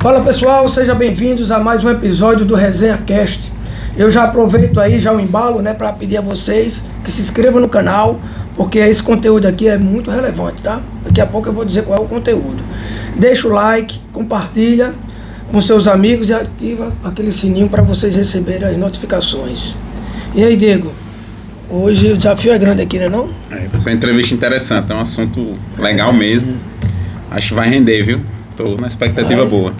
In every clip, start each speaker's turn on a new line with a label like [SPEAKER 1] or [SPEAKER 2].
[SPEAKER 1] Fala pessoal, sejam bem-vindos a mais um episódio do Resenha Cast. Eu já aproveito aí já o embalo, né, para pedir a vocês que se inscrevam no canal, porque esse conteúdo aqui é muito relevante, tá? Daqui a pouco eu vou dizer qual é o conteúdo. Deixa o like, compartilha com seus amigos e ativa aquele sininho para vocês receberem as notificações. E aí, Diego? Hoje o desafio é grande aqui, né não?
[SPEAKER 2] Pessoal, entrevista interessante, é um assunto legal mesmo. Acho que vai render, viu? Estou na expectativa boa.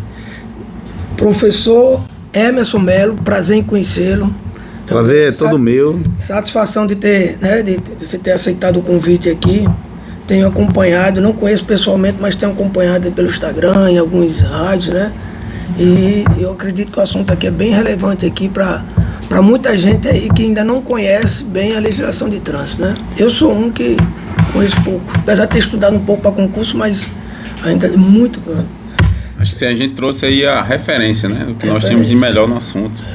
[SPEAKER 1] Professor Emerson Melo, prazer em conhecê-lo.
[SPEAKER 3] Prazer é todo meu.
[SPEAKER 1] Satisfação de ter, né, de você ter aceitado o convite aqui. Tenho acompanhado, não conheço pessoalmente, mas tenho acompanhado pelo Instagram, em alguns rádios, né? E eu acredito que o assunto aqui é bem relevante aqui para muita gente aí que ainda não conhece bem a legislação de trânsito, né? Eu sou um que conheço pouco, apesar de ter estudado um pouco para concurso, mas ainda é muito grande.
[SPEAKER 2] Acho que a gente trouxe aí a referência, né? O que nós temos de melhor no assunto.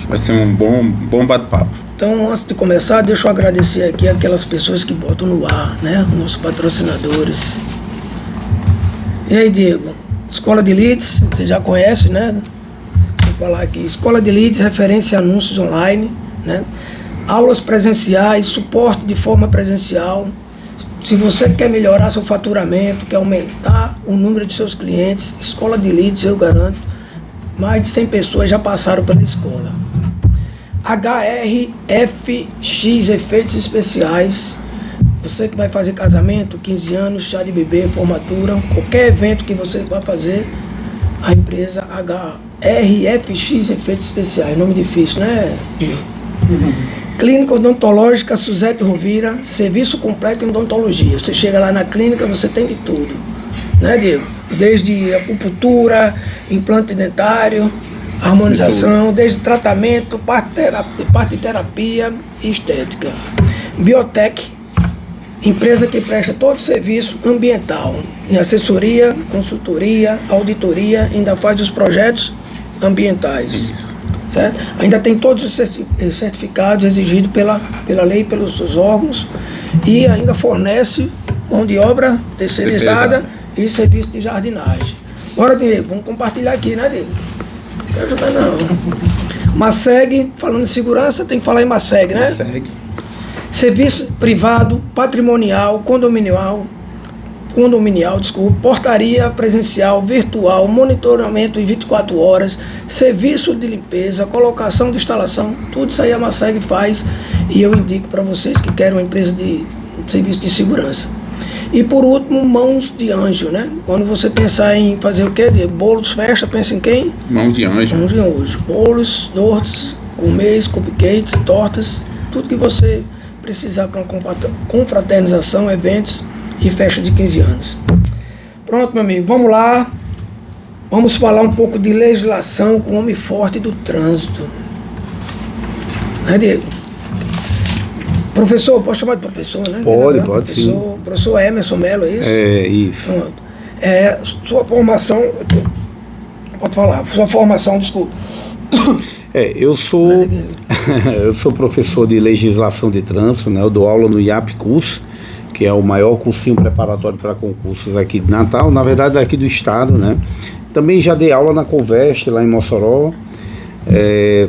[SPEAKER 2] Vai ser um bom bate-papo.
[SPEAKER 1] Então, antes de começar, deixa eu agradecer aqui aquelas pessoas que botam no ar, né? Nossos patrocinadores. E aí, Diego? Escola de Leads, você já conhece, né? Vou falar aqui. Escola de Leads, referência a anúncios online, né? Aulas presenciais, suporte de forma presencial. Se você quer melhorar seu faturamento, quer aumentar o número de seus clientes, Escola de Leads, eu garanto, mais de 100 pessoas já passaram pela escola. HRFX, efeitos especiais. Você que vai fazer casamento, 15 anos, chá de bebê, formatura, qualquer evento que você vai fazer, a empresa HRFX, efeitos especiais. Nome difícil, né? Clínica Odontológica Suzete Rovira, serviço completo em odontologia. Você chega lá na clínica, você tem de tudo, né, Diego? Desde acupuntura, implante dentário, harmonização, desde tratamento, parte de terapia e estética. Biotech, empresa que presta todo o serviço ambiental, em assessoria, consultoria, auditoria, ainda faz os projetos ambientais.
[SPEAKER 2] Isso.
[SPEAKER 1] Certo? Ainda tem todos os certificados exigidos pela lei, pelos seus órgãos, e ainda fornece mão de obra terceirizada e serviço de jardinagem. Bora, Diego, vamos compartilhar aqui, né, Diego? Não quero ajudar, não. Maceg, falando em segurança, tem que falar em Maceg, né?
[SPEAKER 2] Maceg.
[SPEAKER 1] Serviço privado, patrimonial, condominial, portaria presencial, virtual, monitoramento em 24 horas, serviço de limpeza, colocação de instalação, tudo isso aí a Maceg faz, e eu indico para vocês que querem uma empresa de serviço de segurança. E por último, mãos de anjo, né? Quando você pensar em fazer o quê? Bolos, festa, pensa em quem?
[SPEAKER 2] Mãos de anjo.
[SPEAKER 1] Mãos de anjo. Bolos, doces, gourmets, cupcakes, tortas, tudo que você precisar para confraternização, eventos e festa de 15 anos. Pronto, meu amigo, vamos lá. Vamos falar um pouco de legislação com o homem forte do trânsito. Né, Diego? Professor, posso chamar de professor, né?
[SPEAKER 3] Pode
[SPEAKER 1] Professor,
[SPEAKER 3] sim.
[SPEAKER 1] Professor Emerson Melo, é isso?
[SPEAKER 3] É, isso.
[SPEAKER 1] Pronto. Sua formação, pode falar, sua formação, desculpa.
[SPEAKER 3] Eu sou professor de legislação de trânsito, né? Eu dou aula no IAP Curso, que é o maior cursinho preparatório para concursos aqui de Natal, na verdade aqui do estado, né? Também já dei aula na Conveste, lá em Mossoró.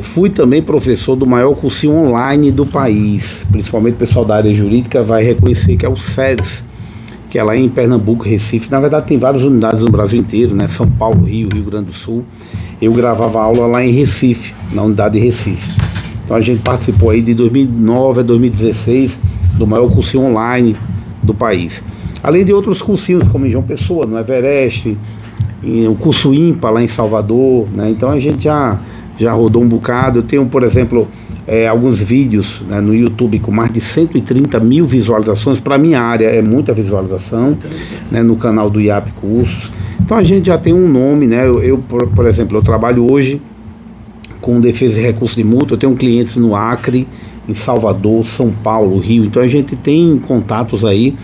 [SPEAKER 3] Fui também professor do maior cursinho online do país, principalmente o pessoal da área jurídica vai reconhecer que é o SERES, que é lá em Pernambuco, Recife. Na verdade tem várias unidades no Brasil inteiro, né? São Paulo, Rio Grande do Sul. Eu gravava aula lá em Recife, na unidade de Recife. Então a gente participou aí de 2009 a 2016 do maior cursinho online do país. Além de outros cursinhos, como em João Pessoa, no Everest, o curso IMPA lá em Salvador, né? Então a gente já rodou um bocado. Eu tenho, por exemplo, alguns vídeos, né, no YouTube com mais de 130 mil visualizações. Para minha área é muita visualização, né, no canal do IAP Cursos. Então a gente já tem um nome, né? Por exemplo, eu trabalho hoje com defesa e recurso de multa. Eu tenho clientes no Acre, em Salvador, São Paulo, Rio. Então a gente tem contatos aí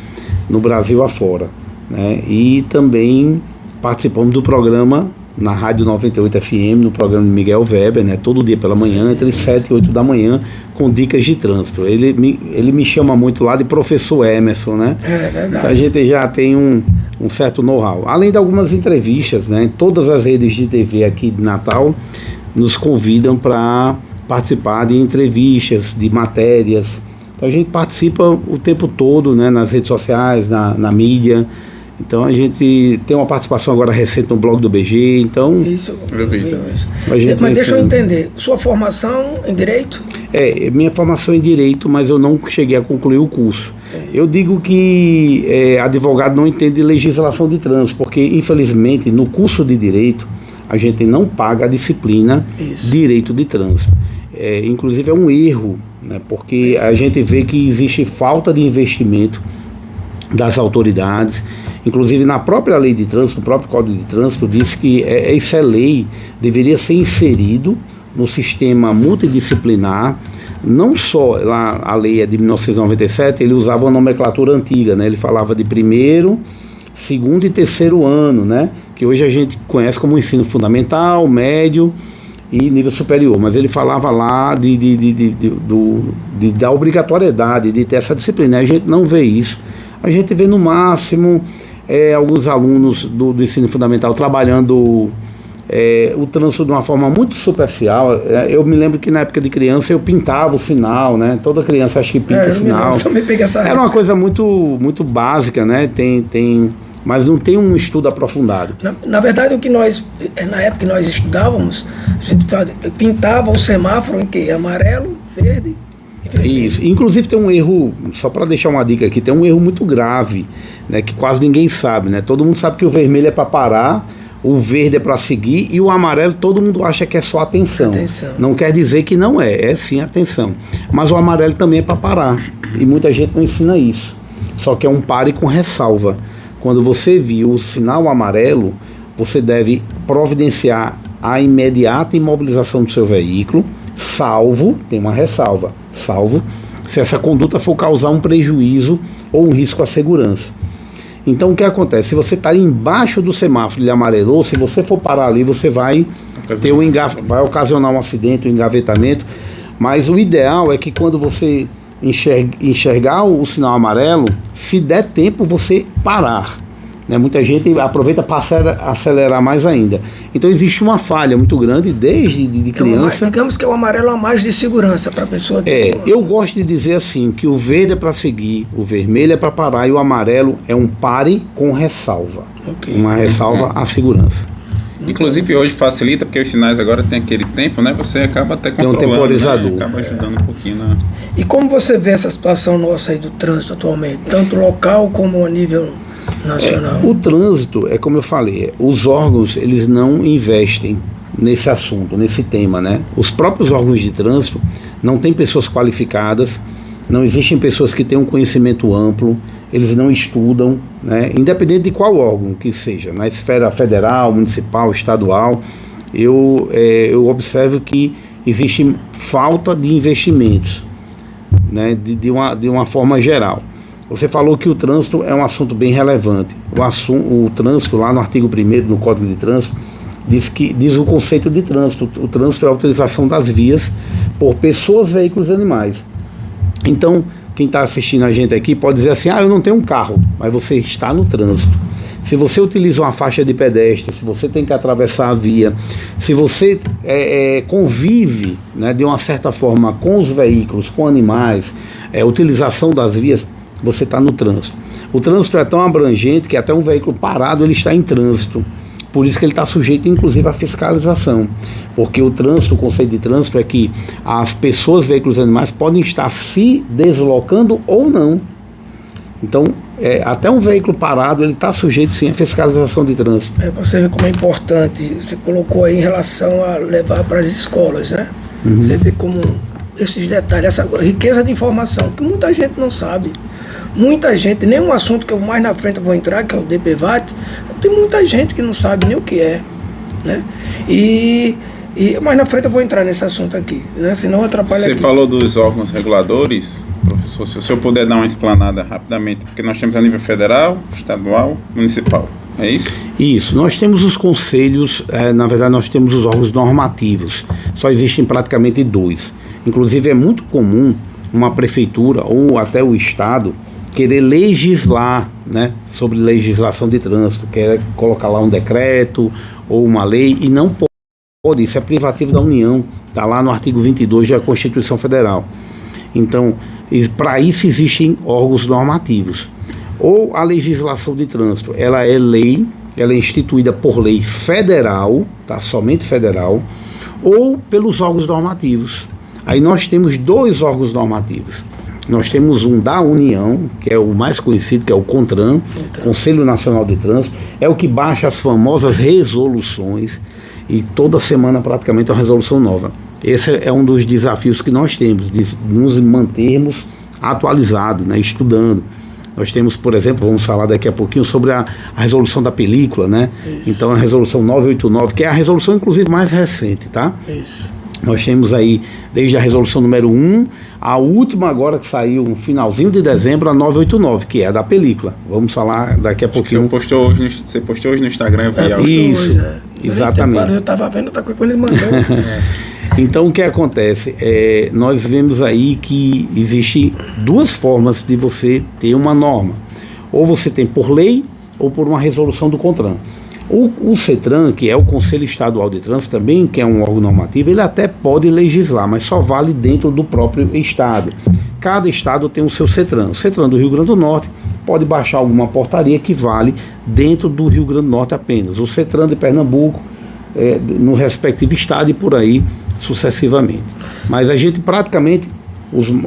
[SPEAKER 3] no Brasil afora, né? E também participamos do programa na Rádio 98 FM, no programa de Miguel Weber, né? Todo dia pela manhã, entre 7 e 8 da manhã, com dicas de trânsito. Ele me chama muito lá de professor Emerson, né?
[SPEAKER 1] É verdade.
[SPEAKER 3] Então a gente já tem um certo know-how. Além de algumas entrevistas, né? Todas as redes de TV aqui de Natal nos convidam para participar de entrevistas, de matérias. Então a gente participa o tempo todo, né? Nas redes sociais, na mídia. Então a gente tem uma participação agora recente no blog do BG, então...
[SPEAKER 1] Isso,
[SPEAKER 2] eu vi também.
[SPEAKER 1] Mas deixa eu entender, sua formação em Direito?
[SPEAKER 3] Minha formação em Direito, mas eu não cheguei a concluir o curso. Eu digo que advogado não entende legislação de trânsito, porque infelizmente no curso de Direito a gente não paga a disciplina Direito de Trânsito. Inclusive é um erro, né, porque a gente vê que existe falta de investimento das autoridades. Inclusive na própria lei de trânsito, no próprio Código de Trânsito, diz que essa lei deveria ser inserido no sistema multidisciplinar. Não só, lá a lei é de 1997, ele usava uma nomenclatura antiga, né? Ele falava de primeiro, segundo e terceiro ano, né? Que hoje a gente conhece como ensino fundamental, médio e nível superior, mas ele falava lá da obrigatoriedade de ter essa disciplina. A gente não vê isso. A gente vê no máximo alguns alunos do ensino fundamental trabalhando o trânsito de uma forma muito superficial. Eu me lembro que na época de criança eu pintava o sinal, né? Toda criança acha que pinta o sinal. Era uma coisa muito, muito básica, né? Mas não tem um estudo aprofundado.
[SPEAKER 1] Na verdade, na época que nós estudávamos, a gente pintava o semáforo em que? Amarelo, verde.
[SPEAKER 3] Isso. Inclusive tem um erro, só para deixar uma dica aqui, tem um erro muito grave, né, que quase ninguém sabe, né? Todo mundo sabe que o vermelho é para parar, o verde é para seguir e o amarelo todo mundo acha que é só atenção. Não quer dizer que não é sim atenção. Mas o amarelo também é para parar e muita gente não ensina isso. Só que é um pare com ressalva. Quando você viu o sinal amarelo, você deve providenciar a imediata imobilização do seu veículo, salvo, tem uma ressalva, salvo se essa conduta for causar um prejuízo ou um risco à segurança. Então o que acontece? Se você está embaixo do semáforo e ele amarelou, se você for parar ali, você vai ter vai ocasionar um acidente, um engavetamento. Mas o ideal é que quando você enxergar o sinal amarelo, se der tempo você parar. Né? Muita gente aproveita para acelerar mais ainda. Então existe uma falha muito grande desde de criança.
[SPEAKER 1] Digamos que o amarelo é uma margem de segurança para a pessoa.
[SPEAKER 3] Eu gosto de dizer assim, que o verde é para seguir, o vermelho é para parar e o amarelo é um pare com ressalva. Uma ressalva à segurança.
[SPEAKER 2] Inclusive hoje facilita, porque os sinais agora tem aquele tempo, né? Você acaba até controlando,
[SPEAKER 3] tem um temporizador,
[SPEAKER 2] né? Acaba ajudando um pouquinho na...
[SPEAKER 1] E como você vê essa situação nossa aí do trânsito atualmente, tanto local como a nível nacional?
[SPEAKER 3] O trânsito, como eu falei, os órgãos, eles não investem nesse assunto, nesse tema, né? Os próprios órgãos de trânsito não têm pessoas qualificadas, não existem pessoas que tenham um conhecimento amplo, eles não estudam, né? Independente de qual órgão que seja, na esfera federal, municipal, estadual, eu observo que existe falta de investimentos, né? de uma forma geral. Você falou que o trânsito é um assunto bem relevante. O trânsito, lá no artigo 1º do Código de Trânsito, diz o conceito de trânsito. O trânsito é a utilização das vias por pessoas, veículos e animais. Então, quem está assistindo a gente aqui pode dizer assim, eu não tenho um carro, mas você está no trânsito. Se você utiliza uma faixa de pedestre, se você tem que atravessar a via, se você convive, né, de uma certa forma com os veículos, com animais, utilização das vias, você está no trânsito. O trânsito é tão abrangente que até um veículo parado ele está em trânsito. Por isso que ele está sujeito, inclusive, à fiscalização. Porque o trânsito, o conceito de trânsito é que as pessoas, veículos e animais podem estar se deslocando ou não. Então, até um veículo parado, ele está sujeito, sim, à fiscalização de trânsito.
[SPEAKER 1] Você vê como é importante, você colocou aí em relação a levar para as escolas, né?
[SPEAKER 3] Uhum.
[SPEAKER 1] Você vê como esses detalhes, essa riqueza de informação, que muita gente não sabe. Muita gente, nem um assunto que eu mais na frente vou entrar, que é o DPVAT, tem muita gente que não sabe nem o que é, né? E mais na frente eu vou entrar nesse assunto aqui, né? Senão atrapalha.
[SPEAKER 2] Você
[SPEAKER 1] aqui.
[SPEAKER 2] falou dos órgãos reguladores, professor, se o senhor puder dar uma explanada rapidamente, porque nós temos a nível federal, estadual, municipal, é isso?
[SPEAKER 3] Isso, nós temos os conselhos, na verdade nós temos os órgãos normativos, só existem praticamente 2. Inclusive é muito comum uma prefeitura ou até o estado querer legislar, né, sobre legislação de trânsito, quer colocar lá um decreto ou uma lei, e não pode, isso é privativo da União, está lá no artigo 22 da Constituição Federal. Então, para isso existem órgãos normativos. Ou a legislação de trânsito, ela é lei, ela é instituída por lei federal, tá, somente federal, ou pelos órgãos normativos. Aí nós temos 2 órgãos normativos. Nós temos um da União, que é o mais conhecido, que é o CONTRAN, Conselho Nacional de Trânsito, é o que baixa as famosas resoluções, e toda semana praticamente é uma resolução nova. Esse é um dos desafios que nós temos, de nos mantermos atualizados, né, estudando. Nós temos, por exemplo, vamos falar daqui a pouquinho sobre a resolução da película, né? Isso. Então a resolução 989, que é a resolução inclusive mais recente, tá? Isso. Nós temos aí, desde a resolução número 1, a última agora que saiu no finalzinho de dezembro, a 989, que é a da película. Vamos falar daqui a pouquinho.
[SPEAKER 2] Você postou hoje no Instagram, eu vi
[SPEAKER 3] isso, hoje, exatamente.
[SPEAKER 1] Eu estava vendo outra coisa quando ele mandou.
[SPEAKER 3] Então o que acontece? Nós vemos aí que existem 2 formas de você ter uma norma. Ou você tem por lei ou por uma resolução do CONTRAN. O CETRAN, que é o Conselho Estadual de Trânsito também, que é um órgão normativo, ele até pode legislar, mas só vale dentro do próprio estado. Cada estado tem o seu CETRAN. O CETRAN do Rio Grande do Norte pode baixar alguma portaria que vale dentro do Rio Grande do Norte apenas. O CETRAN de Pernambuco, no respectivo estado, e por aí sucessivamente. Mas a gente praticamente,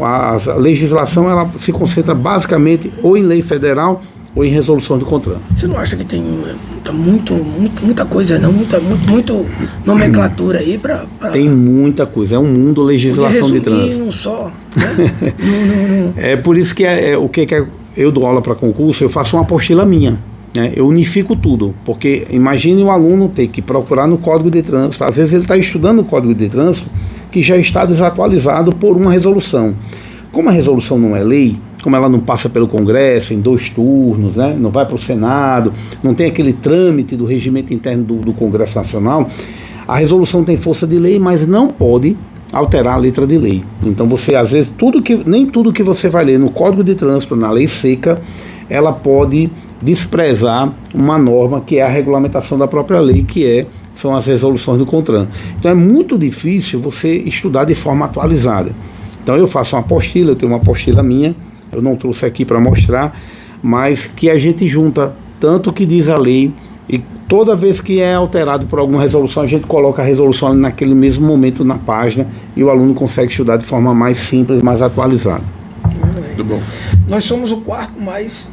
[SPEAKER 3] a legislação ela se concentra basicamente ou em lei federal ou em resolução do CONTRAN.
[SPEAKER 1] Você não acha que tem muita coisa, não? Muito nomenclatura aí para...
[SPEAKER 3] Tem muita coisa, é um mundo legislação de trânsito.
[SPEAKER 1] Não só, né? não.
[SPEAKER 3] É por isso que o que eu dou aula para concurso, eu faço uma apostila minha. Eu unifico tudo, porque imagine um aluno ter que procurar no Código de Trânsito, às vezes ele está estudando o Código de Trânsito que já está desatualizado por uma resolução. Como a resolução não é lei, como ela não passa pelo Congresso em 2 turnos, né, não vai para o Senado, não tem aquele trâmite do regimento interno do Congresso Nacional, a resolução tem força de lei, mas não pode alterar a letra de lei. Então você, às vezes, nem tudo que você vai ler no Código de Trânsito, na lei seca, ela pode desprezar uma norma que é a regulamentação da própria lei, são as resoluções do CONTRAN. Então é muito difícil você estudar de forma atualizada. Então eu faço uma apostila, eu tenho uma apostila minha, eu não trouxe aqui para mostrar, mas que a gente junta tanto o que diz a lei, e toda vez que é alterado por alguma resolução, a gente coloca a resolução ali naquele mesmo momento na página, e o aluno consegue estudar de forma mais simples, mais atualizada.
[SPEAKER 2] Muito bom.
[SPEAKER 1] Nós somos o 4º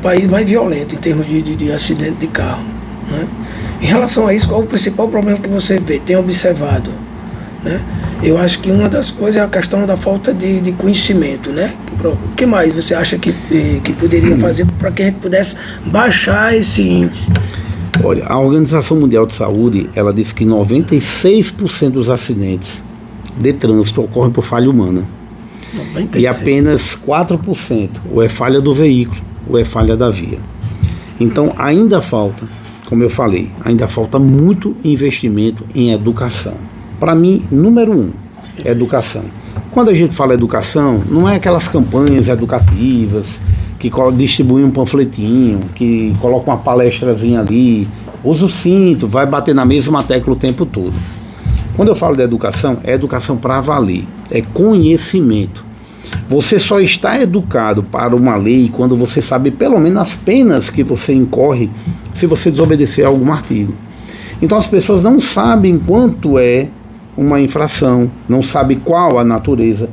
[SPEAKER 1] país mais violento em termos de acidente de carro, né? Em relação a isso, qual é o principal problema que você tem observado, né? Eu acho que uma das coisas é a questão da falta de conhecimento, né? O que mais você acha que poderia fazer para que a gente pudesse baixar esse índice?
[SPEAKER 3] Olha, a Organização Mundial de Saúde, ela diz que 96% dos acidentes de trânsito ocorrem por falha humana. 96. E apenas 4% ou é falha do veículo ou é falha da via. Então ainda falta, como eu falei, ainda falta muito investimento em educação. Para mim, número 1, educação. Quando a gente fala educação, não é aquelas campanhas educativas que distribuem um panfletinho, que colocam uma palestrazinha ali, usa o cinto, vai bater na mesma tecla o tempo todo. Quando eu falo de educação, é educação para valer, é conhecimento. Você só está educado para uma lei quando você sabe pelo menos as penas que você incorre se você desobedecer a algum artigo. Então as pessoas não sabem quanto é uma infração, não sabem qual a natureza.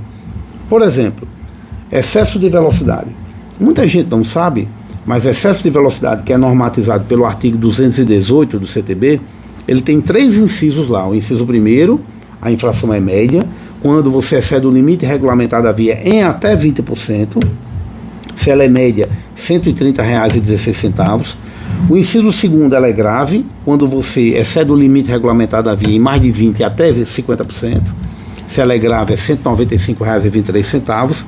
[SPEAKER 3] Por exemplo, excesso de velocidade. Muita gente não sabe, mas excesso de velocidade, que é normatizado pelo artigo 218 do CTB, ele tem 3 incisos lá. O inciso 1º, a infração é média, quando você excede o limite regulamentado da via em até 20%, se ela é média, R$ 130,16. O inciso 2º, ela é grave, quando você excede o limite regulamentado da via em mais de 20% até 50%. Se ela é grave, é R$ 195,23.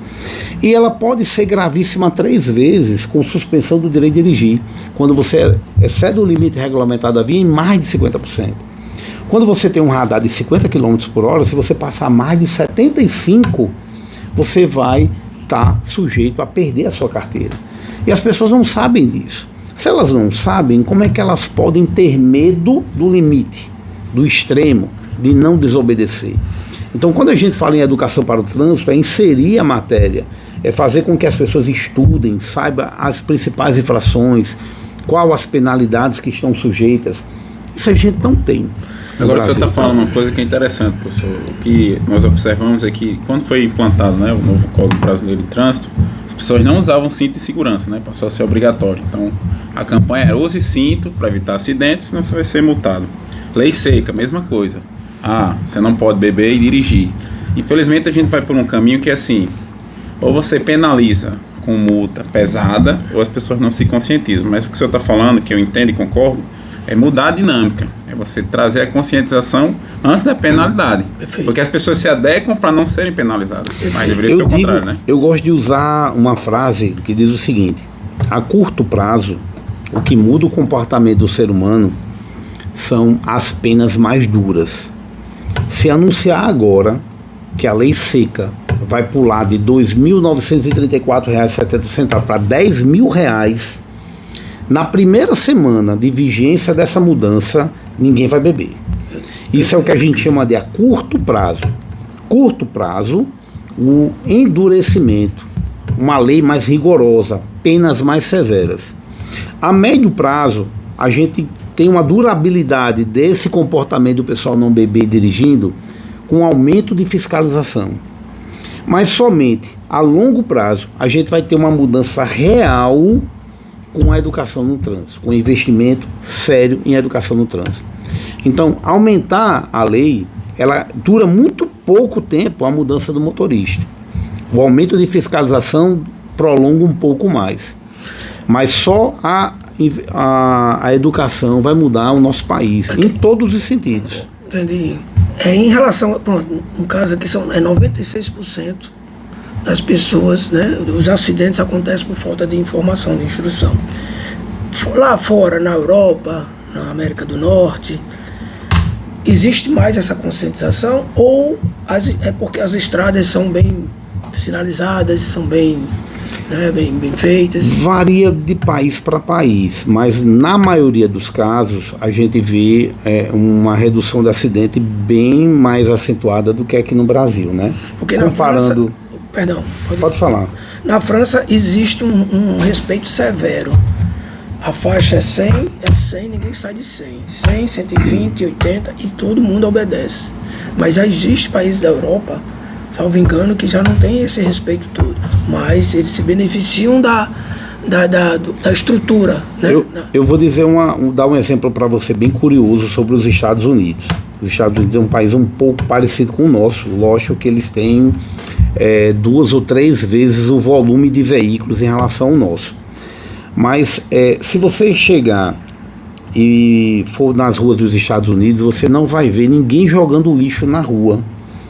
[SPEAKER 3] E ela pode ser gravíssima 3 vezes com suspensão do direito de dirigir, quando você excede o limite regulamentado da via em mais de 50%. Quando você tem um radar de 50 km por hora, se você passar mais de 75, você vai estar sujeito a perder a sua carteira. E as pessoas não sabem disso. Se elas não sabem, como é que elas podem ter medo do limite, do extremo, de não desobedecer? Então, quando a gente fala em educação para o trânsito, é inserir a matéria, é fazer com que as pessoas estudem, saibam as principais infrações, quais as penalidades que estão sujeitas. Isso a gente não tem.
[SPEAKER 2] Agora o senhor está falando uma coisa que é interessante, professor. O que nós observamos é que quando foi implantado, né, o novo Código Brasileiro de Trânsito, as pessoas não usavam cinto de segurança, né, passou a ser obrigatório. Então, a campanha era use cinto para evitar acidentes, senão você vai ser multado. Lei seca, mesma coisa. Você não pode beber e dirigir. Infelizmente a gente vai por um caminho que é assim, ou você penaliza com multa pesada, ou as pessoas não se conscientizam. Mas o que o senhor está falando, que eu entendo e concordo, é mudar a dinâmica, é você trazer a conscientização antes da penalidade. Perfeito. Porque as pessoas se adequam para não serem penalizadas. Perfeito. Mas deveria ser o contrário, né?
[SPEAKER 3] Eu gosto de usar uma frase que diz o seguinte: a curto prazo, o que muda o comportamento do ser humano são as penas mais duras. Se anunciar agora que a lei seca vai pular de R$ 2.934,70 para R$ 10.000, na primeira semana de vigência dessa mudança, ninguém vai beber. Isso é o que a gente chama de a curto prazo. Curto prazo, o endurecimento, uma lei mais rigorosa, penas mais severas. A médio prazo, a gente tem uma durabilidade desse comportamento do pessoal não beber dirigindo com aumento de fiscalização. Mas somente a longo prazo a gente vai ter uma mudança real com a educação no trânsito, com investimento sério em educação no trânsito. Então, aumentar a lei, ela dura muito pouco tempo a mudança do motorista. O aumento de fiscalização prolonga um pouco mais. Mas só a educação vai mudar o nosso país, em todos os sentidos.
[SPEAKER 1] Entendi. Em relação, no caso aqui, 96% das pessoas, né, os acidentes acontecem por falta de informação, de instrução. Lá fora, na Europa, na América do Norte, existe mais essa conscientização ou é porque as estradas são bem sinalizadas, são bem feitas? Varia
[SPEAKER 3] de país para país, mas na maioria dos casos a gente vê uma redução de acidente bem mais acentuada do que aqui no Brasil, né?
[SPEAKER 1] Porque comparando... Perdão.
[SPEAKER 3] Pode falar.
[SPEAKER 1] Na França existe um respeito severo. A faixa é 100, ninguém sai de 100. 100, 120, 80 e todo mundo obedece. Mas já existe países da Europa, salvo engano, que já não tem esse respeito todo. Mas eles se beneficiam da estrutura. Né?
[SPEAKER 3] Eu vou dizer dar um exemplo para você bem curioso sobre os Estados Unidos. Os Estados Unidos é um país um pouco parecido com o nosso. Lógico que eles têm 2 ou 3 vezes o volume de veículos em relação ao nosso. Mas se você chegar e for nas ruas dos Estados Unidos, você não vai ver ninguém jogando lixo na rua,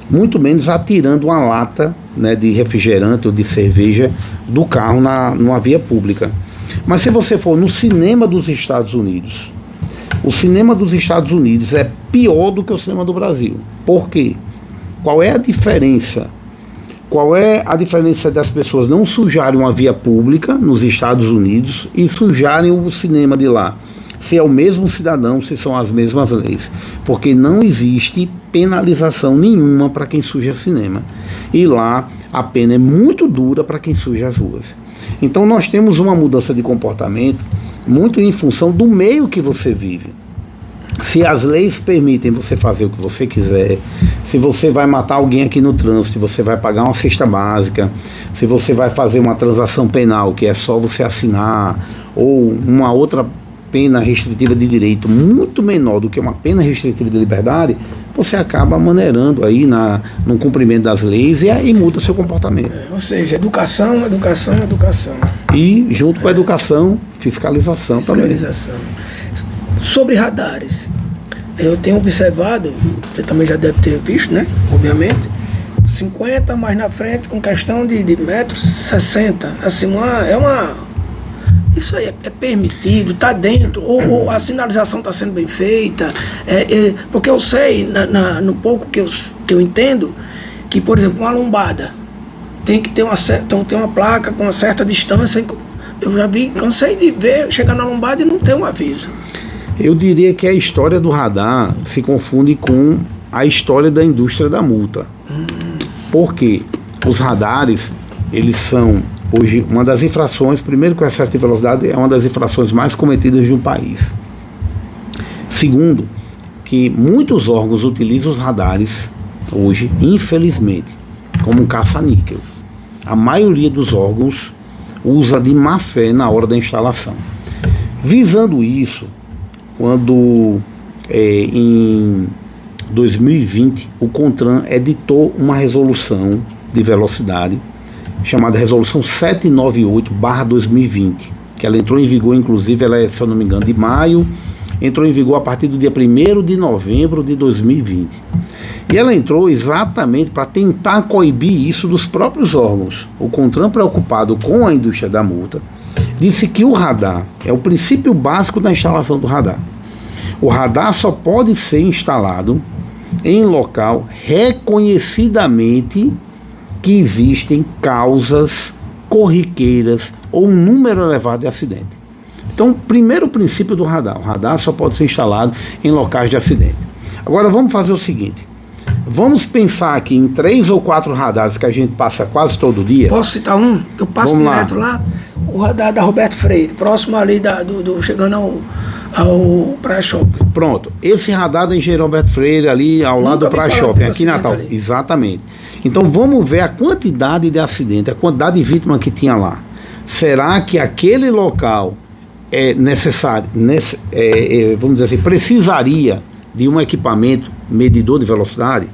[SPEAKER 3] muito menos atirando uma lata, né, de refrigerante ou de cerveja do carro numa via pública. Mas se você for no cinema dos Estados Unidos, o cinema dos Estados Unidos é pior do que o cinema do Brasil. Por quê? Qual é a diferença? Qual é a diferença das pessoas não sujarem uma via pública nos Estados Unidos e sujarem o cinema de lá? Se é o mesmo cidadão, se são as mesmas leis. Porque não existe penalização nenhuma para quem suja cinema. E lá a pena é muito dura para quem suja as ruas. Então nós temos uma mudança de comportamento muito em função do meio que você vive. Se as leis permitem você fazer o que você quiser, se você vai matar alguém aqui no trânsito, você vai pagar uma cesta básica, se você vai fazer uma transação penal, que é só você assinar, ou uma outra pena restritiva de direito muito menor do que uma pena restritiva de liberdade, você acaba maneirando aí no cumprimento das leis e aí muda seu comportamento.
[SPEAKER 1] Ou seja, educação.
[SPEAKER 3] E junto com a educação, fiscalização também.
[SPEAKER 1] Sobre radares, eu tenho observado, você também já deve ter visto, né? Obviamente, 50, mas na frente com questão de metros 60. Assim, isso aí é permitido, está dentro, ou a sinalização está sendo bem feita, porque eu sei, no pouco que eu entendo, que, por exemplo, uma lombada tem que ter uma placa com uma certa distância. Eu já cansei de ver, chegar na lombada e não ter um aviso.
[SPEAKER 3] Eu diria que a história do radar se confunde com a história da indústria da multa. Porque os radares, eles são, hoje, uma das infrações, primeiro que o excesso de velocidade é uma das infrações mais cometidas no país. Segundo, que muitos órgãos utilizam os radares, hoje, infelizmente, como um caça-níquel. A maioria dos órgãos usa de má fé na hora da instalação. Visando isso, quando em 2020 o CONTRAN editou uma resolução de velocidade chamada Resolução 798/2020, que ela entrou em vigor, inclusive, ela é, se eu não me engano, de maio, entrou em vigor a partir do dia 1º de novembro de 2020. E ela entrou exatamente para tentar coibir isso dos próprios órgãos. O CONTRAN, preocupado com a indústria da multa, disse que o radar é o princípio básico da instalação do radar. O radar só pode ser instalado em local reconhecidamente que existem causas corriqueiras ou um número elevado de acidente. Então, primeiro princípio do radar: o radar só pode ser instalado em locais de acidente. Agora vamos fazer o seguinte: vamos pensar aqui em 3 ou 4 radares que a gente passa quase todo dia.
[SPEAKER 1] Posso citar um? Eu passo direto lá. O radar da Roberto Freire, próximo ali chegando ao Praia Shopping.
[SPEAKER 3] Pronto, esse radar da Engenheiro Roberto Freire ali ao lado do Praia Shopping, aqui em Natal. Ali. Exatamente. Então vamos ver a quantidade de acidente, a quantidade de vítimas que tinha lá. Será que aquele local é necessário, vamos dizer assim, precisaria de um equipamento medidor de velocidade?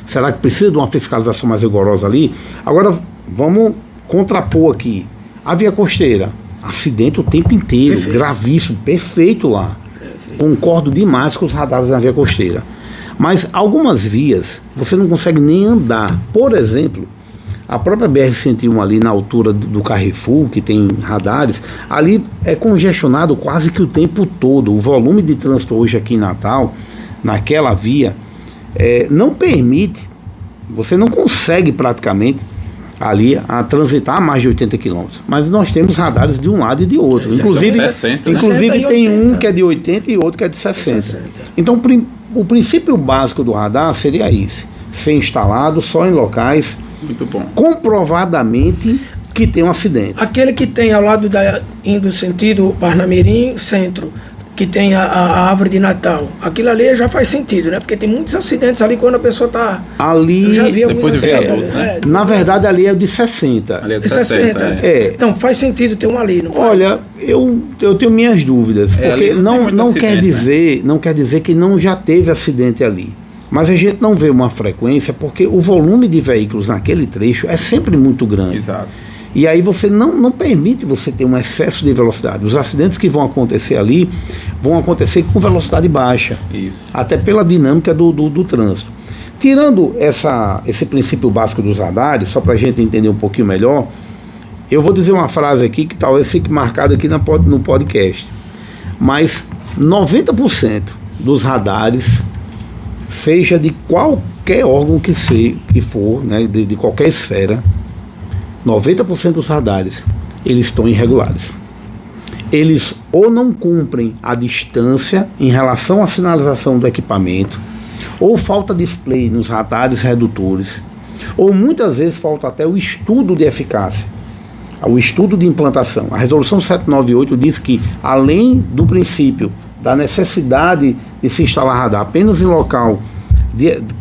[SPEAKER 3] Será que precisa de uma fiscalização mais rigorosa ali? Agora vamos contrapor aqui. A via costeira, acidente o tempo inteiro, perfeito. Gravíssimo, perfeito lá. Perfeito. Concordo demais com os radares na via costeira. Mas algumas vias você não consegue nem andar. Por exemplo, a própria BR-101 ali na altura do Carrefour, que tem radares, ali é congestionado quase que o tempo todo. O volume de trânsito hoje aqui em Natal, naquela via, não permite, você não consegue praticamente ali a transitar a mais de 80 km. Mas nós temos radares de um lado e de outro. Inclusive,
[SPEAKER 2] 60,
[SPEAKER 3] inclusive tem um que é de 80 e outro que é de 60. Então, o princípio básico do radar seria esse: ser instalado só em locais
[SPEAKER 2] muito bom,
[SPEAKER 3] comprovadamente que tem um acidente.
[SPEAKER 1] Aquele que tem ao lado indo sentido Parnamirim Centro, que tem a árvore de Natal, aquilo ali já faz sentido, né? Porque tem muitos acidentes ali quando a pessoa está...
[SPEAKER 3] Ali...
[SPEAKER 1] Eu já vi alguns acidentes.
[SPEAKER 2] Né?
[SPEAKER 3] Na verdade, ali é o de 60.
[SPEAKER 2] Ali é de 60.
[SPEAKER 1] Então, faz sentido ter um ali, não faz?
[SPEAKER 3] Olha, eu tenho minhas dúvidas, porque não quer dizer que não já teve acidente ali. Mas a gente não vê uma frequência, porque o volume de veículos naquele trecho é sempre muito grande.
[SPEAKER 2] Exato.
[SPEAKER 3] E aí você não permite você ter um excesso de velocidade. Os acidentes que vão acontecer ali vão acontecer com velocidade baixa.
[SPEAKER 2] Isso.
[SPEAKER 3] Até pela dinâmica do trânsito. Tirando esse princípio básico dos radares, só para a gente entender um pouquinho melhor, eu vou dizer uma frase aqui que talvez fique marcada aqui no podcast. Mas 90% dos radares, seja de qualquer órgão que for, né, de qualquer esfera, 90% dos radares, eles estão irregulares. Eles ou não cumprem a distância em relação à sinalização do equipamento, ou falta display nos radares redutores, ou muitas vezes falta até o estudo de eficácia, o estudo de implantação. A resolução 798 diz que, além do princípio da necessidade de se instalar radar apenas em local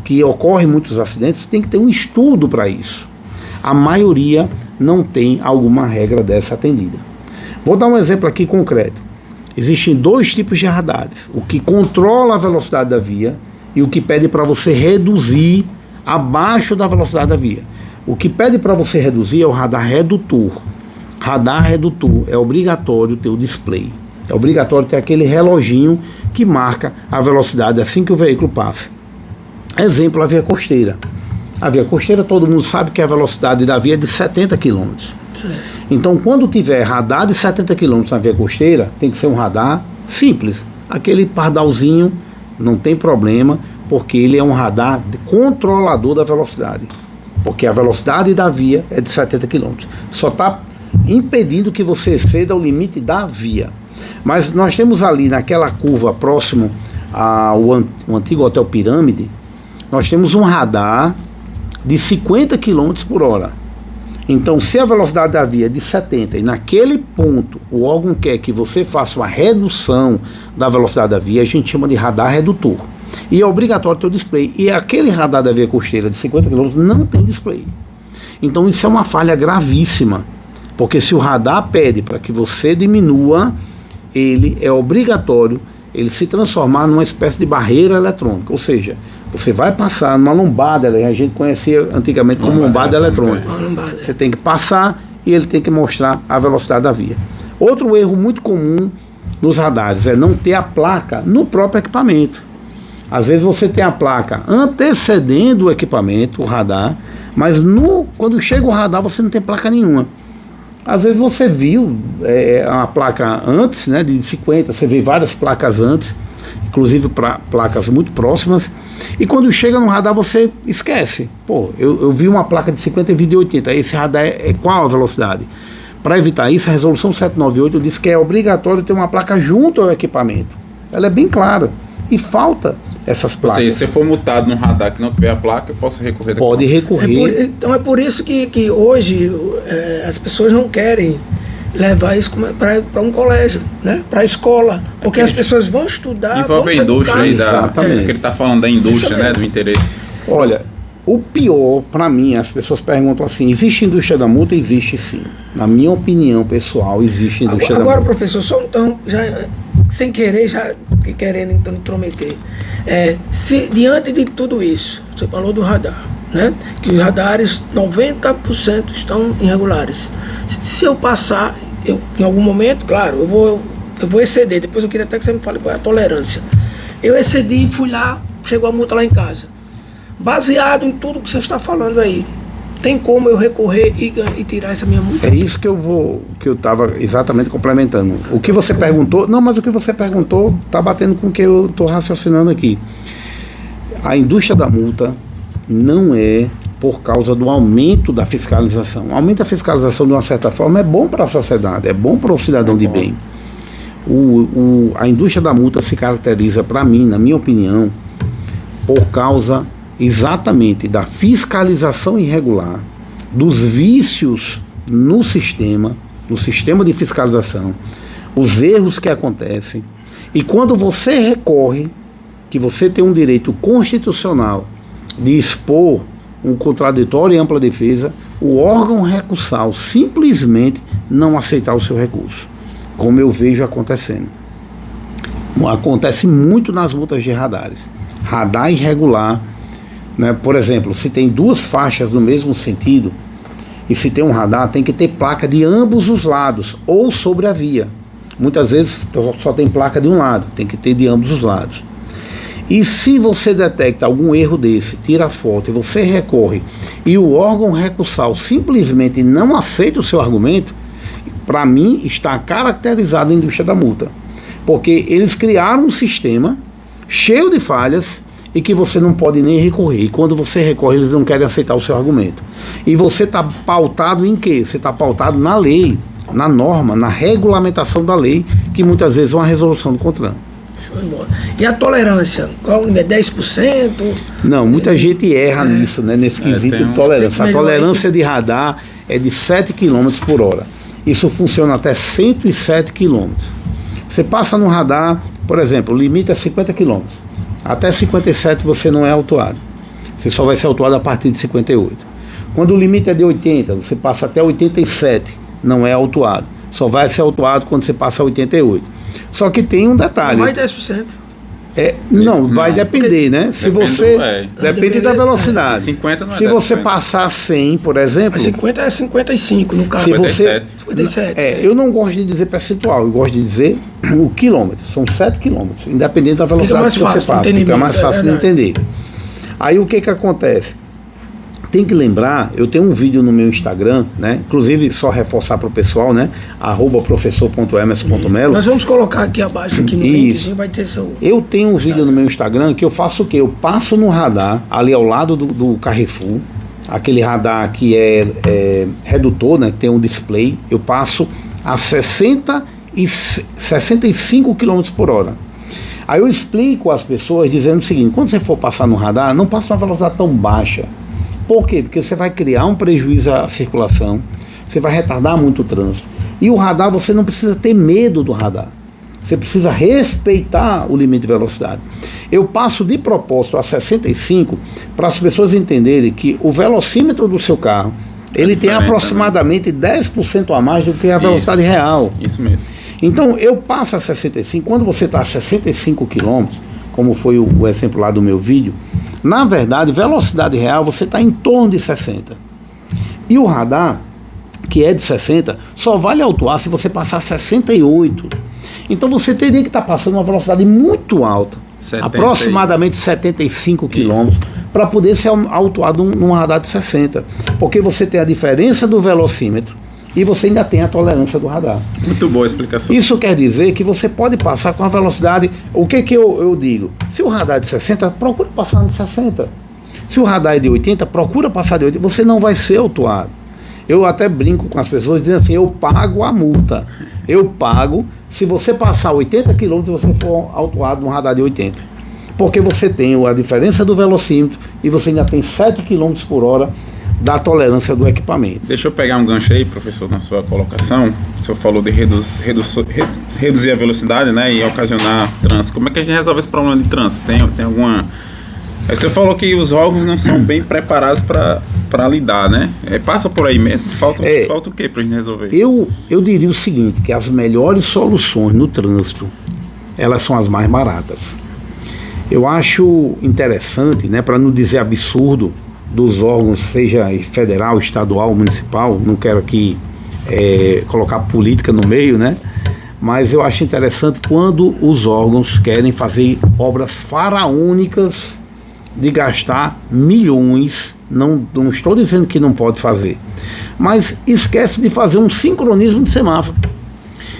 [SPEAKER 3] que ocorre muitos acidentes, tem que ter um estudo para isso. A maioria não tem alguma regra dessa atendida. Vou dar um exemplo aqui concreto. Existem 2 tipos de radares: o que controla a velocidade da via e o que pede para você reduzir abaixo da velocidade da via. O que pede para você reduzir é o radar redutor. Radar redutor é obrigatório ter o display. É obrigatório ter aquele reloginho que marca a velocidade assim que o veículo passa. Exemplo, a via costeira. A via costeira, todo mundo sabe que a velocidade da via é de 70 km. Então, quando tiver radar de 70 km na via costeira, tem que ser um radar simples. Aquele pardalzinho não tem problema, porque ele é um radar controlador da velocidade. Porque a velocidade da via é de 70 km. Só está impedindo que você exceda o limite da via. Mas nós temos ali naquela curva próximo ao antigo Hotel Pirâmide, nós temos um radar de 50 km por hora. Então, se a velocidade da via é de 70 e naquele ponto o órgão quer que você faça uma redução da velocidade da via, a gente chama de radar redutor. E é obrigatório ter o display. E aquele radar da via costeira de 50 km não tem display. Então, isso é uma falha gravíssima. Porque se o radar pede para que você diminua, ele é obrigatório ele se transformar numa espécie de barreira eletrônica. Ou seja, você vai passar numa lombada, a gente conhecia antigamente como lombada eletrônica. Você tem que passar e ele tem que mostrar a velocidade da via. Outro erro muito comum nos radares é não ter a placa no próprio equipamento. Às vezes você tem a placa antecedendo o equipamento, o radar, mas quando chega o radar você não tem placa nenhuma. Às vezes você viu a placa antes, né, de 50, você vê várias placas antes, inclusive placas muito próximas, e quando chega no radar você esquece. Pô, eu vi uma placa de 50 e vi de 80, esse radar é qual a velocidade? Para evitar isso, a resolução 798 diz que é obrigatório ter uma placa junto ao equipamento. Ela é bem clara, e falta essas placas.
[SPEAKER 2] Ou seja, se você for multado no radar que não tiver a placa, eu posso recorrer daquela.
[SPEAKER 3] Pode recorrer.
[SPEAKER 1] Então é por isso que hoje as pessoas não querem levar isso para um colégio, né? Para a escola, porque as pessoas vão estudar.
[SPEAKER 2] Envolve a indústria aí, porque ele está falando da indústria, né? Do interesse.
[SPEAKER 3] Olha, o pior, para mim, as pessoas perguntam assim, existe indústria da multa? Existe sim. Na minha opinião pessoal, existe indústria da multa.
[SPEAKER 1] Agora, professor, só então, já, sem querer, já querendo então intrometer, se diante de tudo isso, você falou do radar, né? Que os radares, 90% estão irregulares. Se eu passar, em algum momento, claro, eu vou exceder, depois eu queria até que você me fale qual é a tolerância. Eu excedi e fui lá, chegou a multa lá em casa. Baseado em tudo que você está falando aí, tem como eu recorrer e tirar essa minha multa?
[SPEAKER 3] É isso que eu estava exatamente complementando. O que você perguntou, mas o que você perguntou está batendo com o que eu estou raciocinando aqui. A indústria da multa não é por causa do aumento da fiscalização. O aumento da fiscalização, de uma certa forma, é bom para a sociedade, é bom para o cidadão de bem. A indústria da multa se caracteriza, para mim, na minha opinião, por causa exatamente da fiscalização irregular, dos vícios no sistema de fiscalização, os erros que acontecem, e quando você recorre, que você tem um direito constitucional de expor um contraditório e ampla defesa, o órgão recursal simplesmente não aceitar o seu recurso, como eu vejo acontecendo. Acontece muito nas multas de radares. Radar irregular, né? Por exemplo, se tem duas faixas no mesmo sentido e se tem um radar, tem que ter placa de ambos os lados ou sobre a via. Muitas vezes só tem placa de um lado, tem que ter de ambos os lados. E se você detecta algum erro desse, tira a foto e você recorre e o órgão recursal simplesmente não aceita o seu argumento, para mim está caracterizado a indústria da multa, porque eles criaram um sistema cheio de falhas e que você não pode nem recorrer. E quando você recorre, eles não querem aceitar o seu argumento. E você está pautado em quê? Você está pautado na lei, na norma, na regulamentação da lei, que muitas vezes é uma resolução do CONTRAN.
[SPEAKER 1] E a tolerância? Qual é? 10%?
[SPEAKER 3] Não, muita gente erra nisso, né? Nesse quesito de tolerância. A tolerância de radar é de 7 km por hora. Isso funciona até 107 km. Você passa no radar, por exemplo, o limite é 50 km. Até 57 você não é autuado. Você só vai ser autuado a partir de 58. Quando o limite é de 80, você passa até 87, não é autuado. Só vai ser autuado quando você passa a 88. Só que tem um detalhe.
[SPEAKER 1] Mais 10%.
[SPEAKER 3] Vai depender, né? Se você depende da velocidade.
[SPEAKER 2] 50 não é
[SPEAKER 3] se você passar 100, por exemplo.
[SPEAKER 1] Mas 50 é 55 no caso.
[SPEAKER 2] 57.
[SPEAKER 3] Eu não gosto de dizer percentual, eu gosto de dizer o quilômetro. São 7 quilômetros, independente da velocidade que você passa. Fica mais fácil de entender. Aí o que acontece? tem que lembrar, eu tenho um vídeo no meu Instagram, né? Inclusive, só reforçar para o pessoal, né? @professor.emerson.melo.
[SPEAKER 1] Nós vamos colocar aqui abaixo, aqui no linkzinho, vai ter seu...
[SPEAKER 3] Eu tenho um vídeo no meu Instagram que eu faço o quê? Eu passo no radar, ali ao lado do Carrefour, aquele radar que é redutor, né? Que tem um display, eu passo a 65 km por hora. Aí eu explico às pessoas dizendo o seguinte: quando você for passar no radar, não passe uma velocidade tão baixa. Por quê? Porque você vai criar um prejuízo à circulação, você vai retardar muito o trânsito. E o radar, você não precisa ter medo do radar. Você precisa respeitar o limite de velocidade. Eu passo de propósito a 65 para as pessoas entenderem que o velocímetro do seu carro, ele tem aproximadamente 10% a mais do que a velocidade real.
[SPEAKER 2] Isso mesmo.
[SPEAKER 3] Então, eu passo a 65, quando você está a 65 km, como foi o exemplo lá do meu vídeo, na verdade, velocidade real, você está em torno de 60. E o radar, que é de 60, só vale autuar se você passar 68. Então, você teria que estar passando uma velocidade muito alta, aproximadamente 75 km, para poder ser autuado num radar de 60. Porque você tem a diferença do velocímetro e você ainda tem a tolerância do radar.
[SPEAKER 2] Muito boa a explicação.
[SPEAKER 3] Isso quer dizer que você pode passar com a velocidade... O que eu digo? Se o radar é de 60, procura passar de 60. Se o radar é de 80, procura passar de 80. Você não vai ser autuado. Eu até brinco com as pessoas dizendo assim: eu pago a multa. Eu pago se você passar 80 km e você for autuado num radar de 80. Porque você tem a diferença do velocímetro e você ainda tem 7 km por hora da tolerância do equipamento.
[SPEAKER 2] Deixa eu pegar um gancho aí, professor, na sua colocação. O senhor falou de reduzir a velocidade, né, e ocasionar trânsito. Como é que a gente resolve esse problema de trânsito? Tem alguma... O senhor falou que os órgãos não são bem preparados para lidar, né? Passa por aí mesmo? Falta o que para a gente resolver?
[SPEAKER 3] Eu diria o seguinte, que as melhores soluções no trânsito, elas são as mais baratas. Eu acho interessante, né, para não dizer absurdo, dos órgãos, seja federal, estadual, municipal, não quero aqui colocar política no meio, né? Mas eu acho interessante quando os órgãos querem fazer obras faraônicas de gastar milhões, não estou dizendo que não pode fazer, mas esquece de fazer um sincronismo de semáforo.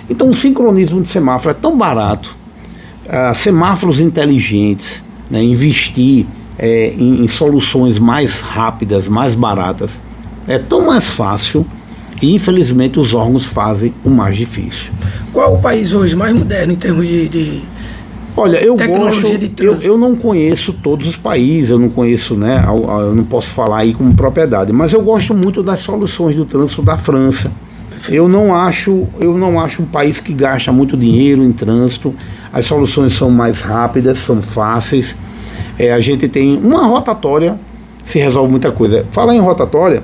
[SPEAKER 3] Então o sincronismo de semáforo é tão barato, semáforos inteligentes, né, investir em soluções mais rápidas, mais baratas, é tão mais fácil, e infelizmente os órgãos fazem o mais difícil.
[SPEAKER 1] Qual o país hoje mais moderno em termos de
[SPEAKER 3] Olha,
[SPEAKER 1] tecnologia de trânsito?
[SPEAKER 3] Eu não conheço todos os países, eu não conheço, né, eu não posso falar aí com propriedade, mas eu gosto muito das soluções do trânsito da França. Eu não acho um país que gasta muito dinheiro em trânsito. As soluções são mais rápidas, são fáceis. A gente tem uma rotatória, se resolve muita coisa. Falar em rotatória,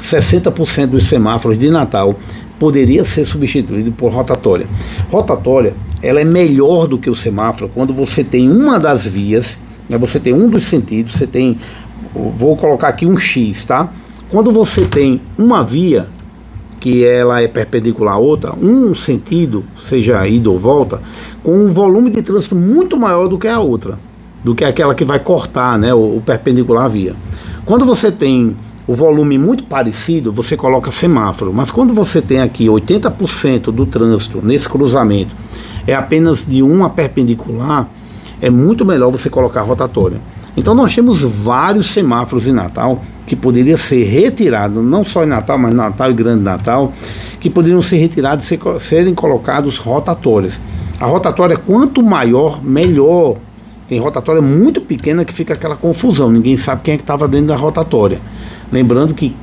[SPEAKER 3] 60% dos semáforos de Natal poderia ser substituído por rotatória. Rotatória, ela é melhor do que o semáforo quando você tem uma das vias, né, você tem um dos sentidos, você tem, vou colocar aqui um X, tá? Quando você tem uma via, que ela é perpendicular à outra, um sentido, seja ida ou volta, com um volume de trânsito muito maior do que a outra, do que aquela que vai cortar, né, o perpendicular à via. Quando você tem o volume muito parecido, você coloca semáforo, mas quando você tem aqui 80% do trânsito nesse cruzamento é apenas de uma perpendicular, é muito melhor você colocar rotatória. Então nós temos vários semáforos em Natal que poderiam ser retirados, não só em Natal, mas Natal e Grande Natal, que poderiam ser retirados e serem colocados rotatórias. A rotatória, quanto maior, melhor. Tem rotatória muito pequena que fica aquela confusão, ninguém sabe quem é que estava dentro da rotatória. Lembrando que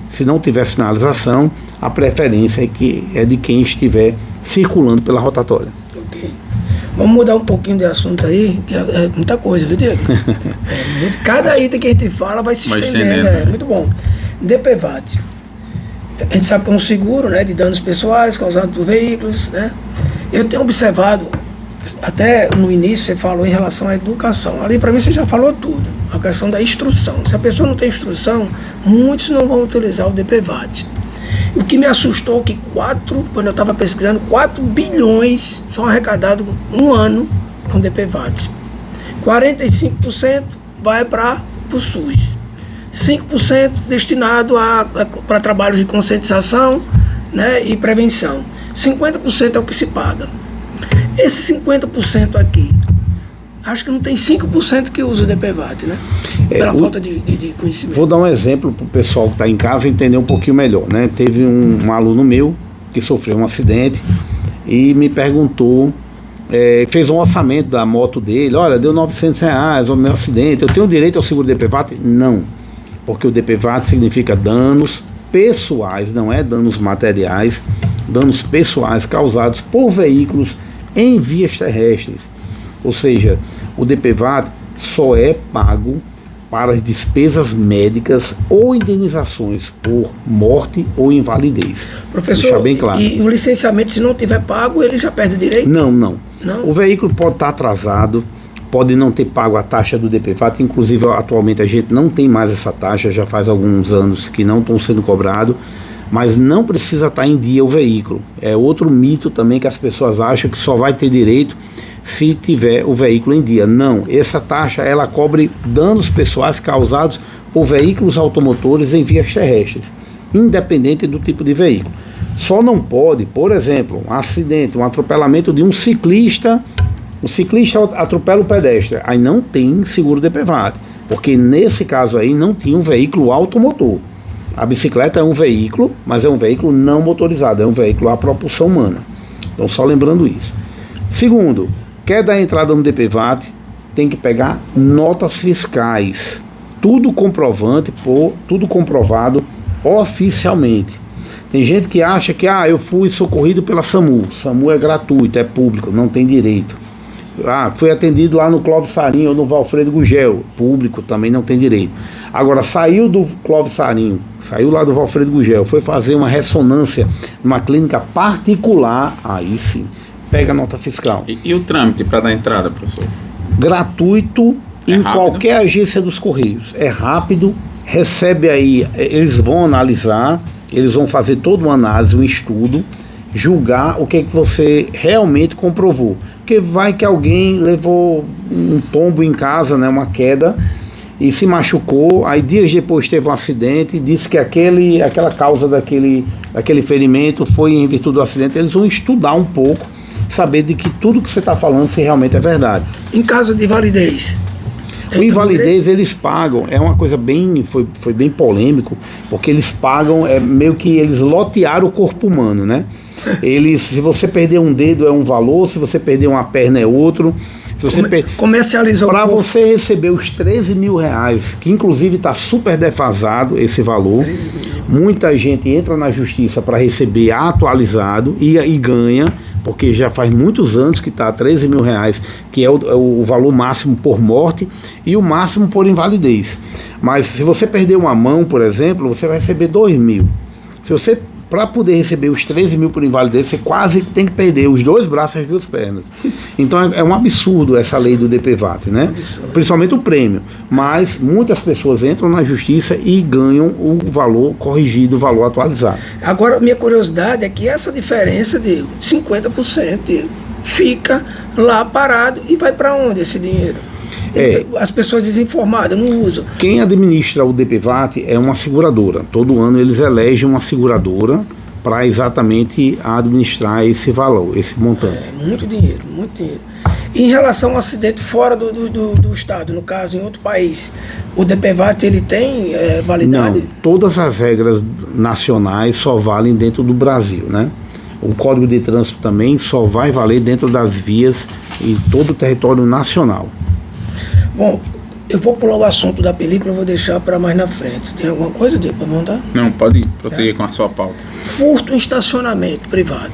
[SPEAKER 3] se não tiver sinalização, a preferência é de quem estiver circulando pela rotatória.
[SPEAKER 1] Ok. Vamos mudar um pouquinho de assunto aí, que é muita coisa, viu, Diego? Cada item que a gente fala vai se estendendo, é muito bom. DPVAT. A gente sabe que é um seguro, né, de danos pessoais causados por veículos, né? Eu tenho observado, até no início você falou em relação à educação. Ali para mim você já falou tudo. A questão da instrução. Se a pessoa não tem instrução, muitos não vão utilizar o DPVAT. O que me assustou é que quando eu estava pesquisando, 4 bilhões são arrecadados um ano com DPVAT. 45% vai para o SUS. 5% destinado para trabalhos de conscientização, né, e prevenção. 50% é o que se paga. Esse 50% aqui, acho que não tem 5% que usa o DPVAT, né? Pela falta de conhecimento.
[SPEAKER 3] Vou dar um exemplo para o pessoal que está em casa entender um pouquinho melhor, né? Teve um aluno meu que sofreu um acidente e me perguntou, fez um orçamento da moto dele, olha, deu R$900 o meu acidente, eu tenho direito ao seguro DPVAT? Não, porque o DPVAT significa danos pessoais, não é danos materiais, danos pessoais causados por veículos em vias terrestres. Ou seja, o DPVAT só é pago para as despesas médicas ou indenizações por morte ou invalidez.
[SPEAKER 1] Professor,
[SPEAKER 3] deixar bem claro.
[SPEAKER 1] E o licenciamento, se não tiver pago, ele já perde o direito?
[SPEAKER 3] Não. O veículo pode estar atrasado, pode não ter pago a taxa do DPVAT, inclusive atualmente a gente não tem mais essa taxa, já faz alguns anos que não estão sendo cobrados, mas não precisa estar em dia o veículo. É outro mito também que as pessoas acham que só vai ter direito se tiver o veículo em dia. Não, essa taxa ela cobre danos pessoais causados por veículos automotores em vias terrestres, independente do tipo de veículo. Só não pode, por exemplo, um acidente, um atropelamento de um ciclista, o ciclista atropela o pedestre, aí não tem seguro DPVAT, porque nesse caso aí não tinha um veículo automotor. A bicicleta é um veículo, mas é um veículo não motorizado, é um veículo a propulsão humana. Então só lembrando isso. Segundo, quer dar entrada no DPVAT, tem que pegar notas fiscais, tudo comprovado oficialmente. Tem gente que acha que eu fui socorrido pela SAMU. SAMU é gratuito, é público, não tem direito. Fui atendido lá no Clóvis Sarinho ou no Valfredo Gugel, público, também não tem direito. Agora, saiu do Clóvis Sarinho, saiu lá do Valfredo Gugel, foi fazer uma ressonância numa clínica particular, aí sim, pega a nota fiscal.
[SPEAKER 2] E o trâmite para dar entrada, professor?
[SPEAKER 3] Gratuito em qualquer agência dos Correios. É rápido, recebe aí, eles vão analisar, eles vão fazer toda uma análise, um estudo, julgar o que você realmente comprovou. Porque vai que alguém levou um tombo em casa, né, uma queda, e se machucou, aí dias depois teve um acidente, e disse que aquela causa daquele ferimento foi em virtude do acidente. Eles vão estudar um pouco, saber de que tudo que você está falando se realmente é verdade.
[SPEAKER 1] Em caso de invalidez?
[SPEAKER 3] O invalidez eles pagam, é uma coisa foi bem polêmico, porque eles pagam, meio que eles lotearam o corpo humano, né? Se você perder um dedo é um valor, se você perder uma perna é outro.
[SPEAKER 1] Comercializou.
[SPEAKER 3] Para você receber os R$13.000, que inclusive está super defasado esse valor, muita gente entra na justiça para receber atualizado e ganha, porque já faz muitos anos que está R$13.000, que é o valor máximo por morte e o máximo por invalidez. Mas se você perder uma mão, por exemplo, você vai receber R$2.000. Se você, para poder receber os R$13.000 por invalidez, você quase tem que perder os 2 braços e as 2 pernas. Então é um absurdo essa lei do DPVAT, né? Principalmente o prêmio. Mas muitas pessoas entram na justiça e ganham o valor corrigido, o valor atualizado.
[SPEAKER 1] Agora, minha curiosidade é que essa diferença de 50% fica lá parado e vai para onde esse dinheiro? As pessoas desinformadas não usam.
[SPEAKER 3] Quem administra o DPVAT é uma seguradora. Todo ano eles elegem uma seguradora para exatamente administrar esse valor, esse montante.
[SPEAKER 1] Muito dinheiro, muito dinheiro. E em relação ao acidente fora do estado, no caso, em outro país, o DPVAT ele tem validade?
[SPEAKER 3] Não, todas as regras nacionais só valem dentro do Brasil, né? O Código de Trânsito também só vai valer dentro das vias em todo o território nacional.
[SPEAKER 1] Bom, eu vou pular o assunto da película, eu vou deixar para mais na frente. Tem alguma coisa, Diego, para montar?
[SPEAKER 2] Não, pode prosseguir com a sua pauta.
[SPEAKER 1] Furto em estacionamento privado.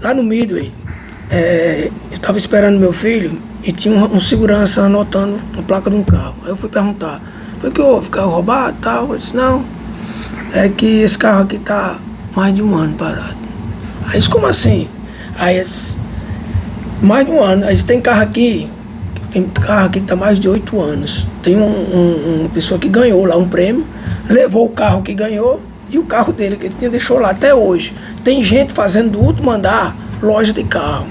[SPEAKER 1] Lá no Midway, eu estava esperando meu filho e tinha um segurança anotando a placa de um carro. Aí eu fui perguntar, foi que houve? Carro roubado e tal? Eu disse, não, é que esse carro aqui está mais de 1 ano parado. Aí disse, como assim? Aí mais de 1 ano, aí tem carro aqui que está mais de 8 anos. Tem uma pessoa que ganhou lá um prêmio, levou o carro que ganhou e o carro dele que ele tinha deixou lá até hoje. Tem gente fazendo do último andar loja de carro.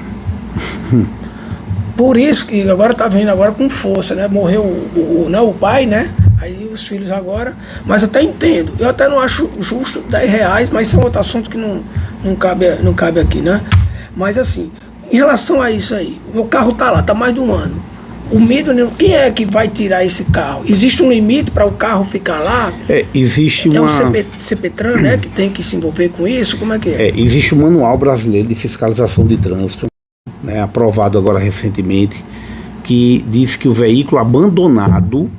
[SPEAKER 1] Por isso que agora está vindo agora com força, né? Morreu o pai, né? Aí os filhos agora, mas até entendo. Eu até não acho justo R$10, mas são outro assunto que não cabe aqui, né? Mas assim, em relação a isso aí, o meu carro tá lá, tá mais de um ano. O Midway, quem é que vai tirar esse carro? Existe um limite para o carro ficar lá?
[SPEAKER 3] Existe uma...
[SPEAKER 1] É o CPTran, né, que tem que se envolver com isso? Como é que é?
[SPEAKER 3] Existe o Manual Brasileiro de Fiscalização de Trânsito, né, aprovado agora recentemente, que diz que o veículo abandonado,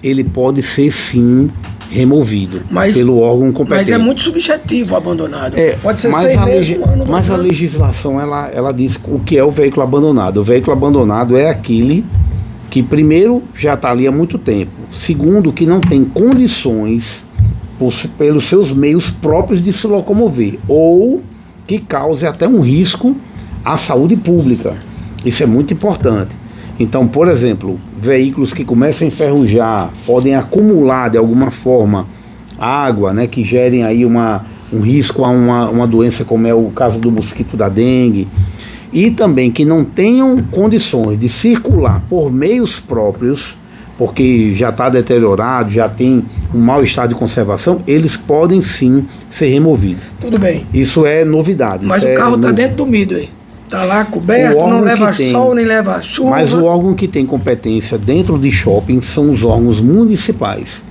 [SPEAKER 3] ele pode ser sim removido pelo órgão competente.
[SPEAKER 1] Mas é muito subjetivo o abandonado. Pode ser
[SPEAKER 3] mas
[SPEAKER 1] 6 meses,
[SPEAKER 3] mas a legislação, ela diz o que é o veículo abandonado. O veículo abandonado é aquele que, primeiro, já está ali há muito tempo. Segundo, que não tem condições, pelos seus meios próprios, de se locomover. Ou que cause até um risco à saúde pública. Isso é muito importante. Então, por exemplo, veículos que começam a enferrujar, podem acumular de alguma forma água, né, que gerem aí um risco a uma doença como é o caso do mosquito da dengue, e também que não tenham condições de circular por meios próprios, porque já está deteriorado, já tem um mau estado de conservação, eles podem sim ser removidos.
[SPEAKER 1] Tudo bem.
[SPEAKER 3] Isso é novidade.
[SPEAKER 1] Mas o carro está dentro do Midway. Está lá coberto, não leva sol, nem leva chuva.
[SPEAKER 3] Mas o órgão que tem competência dentro de shopping são os órgãos municipais.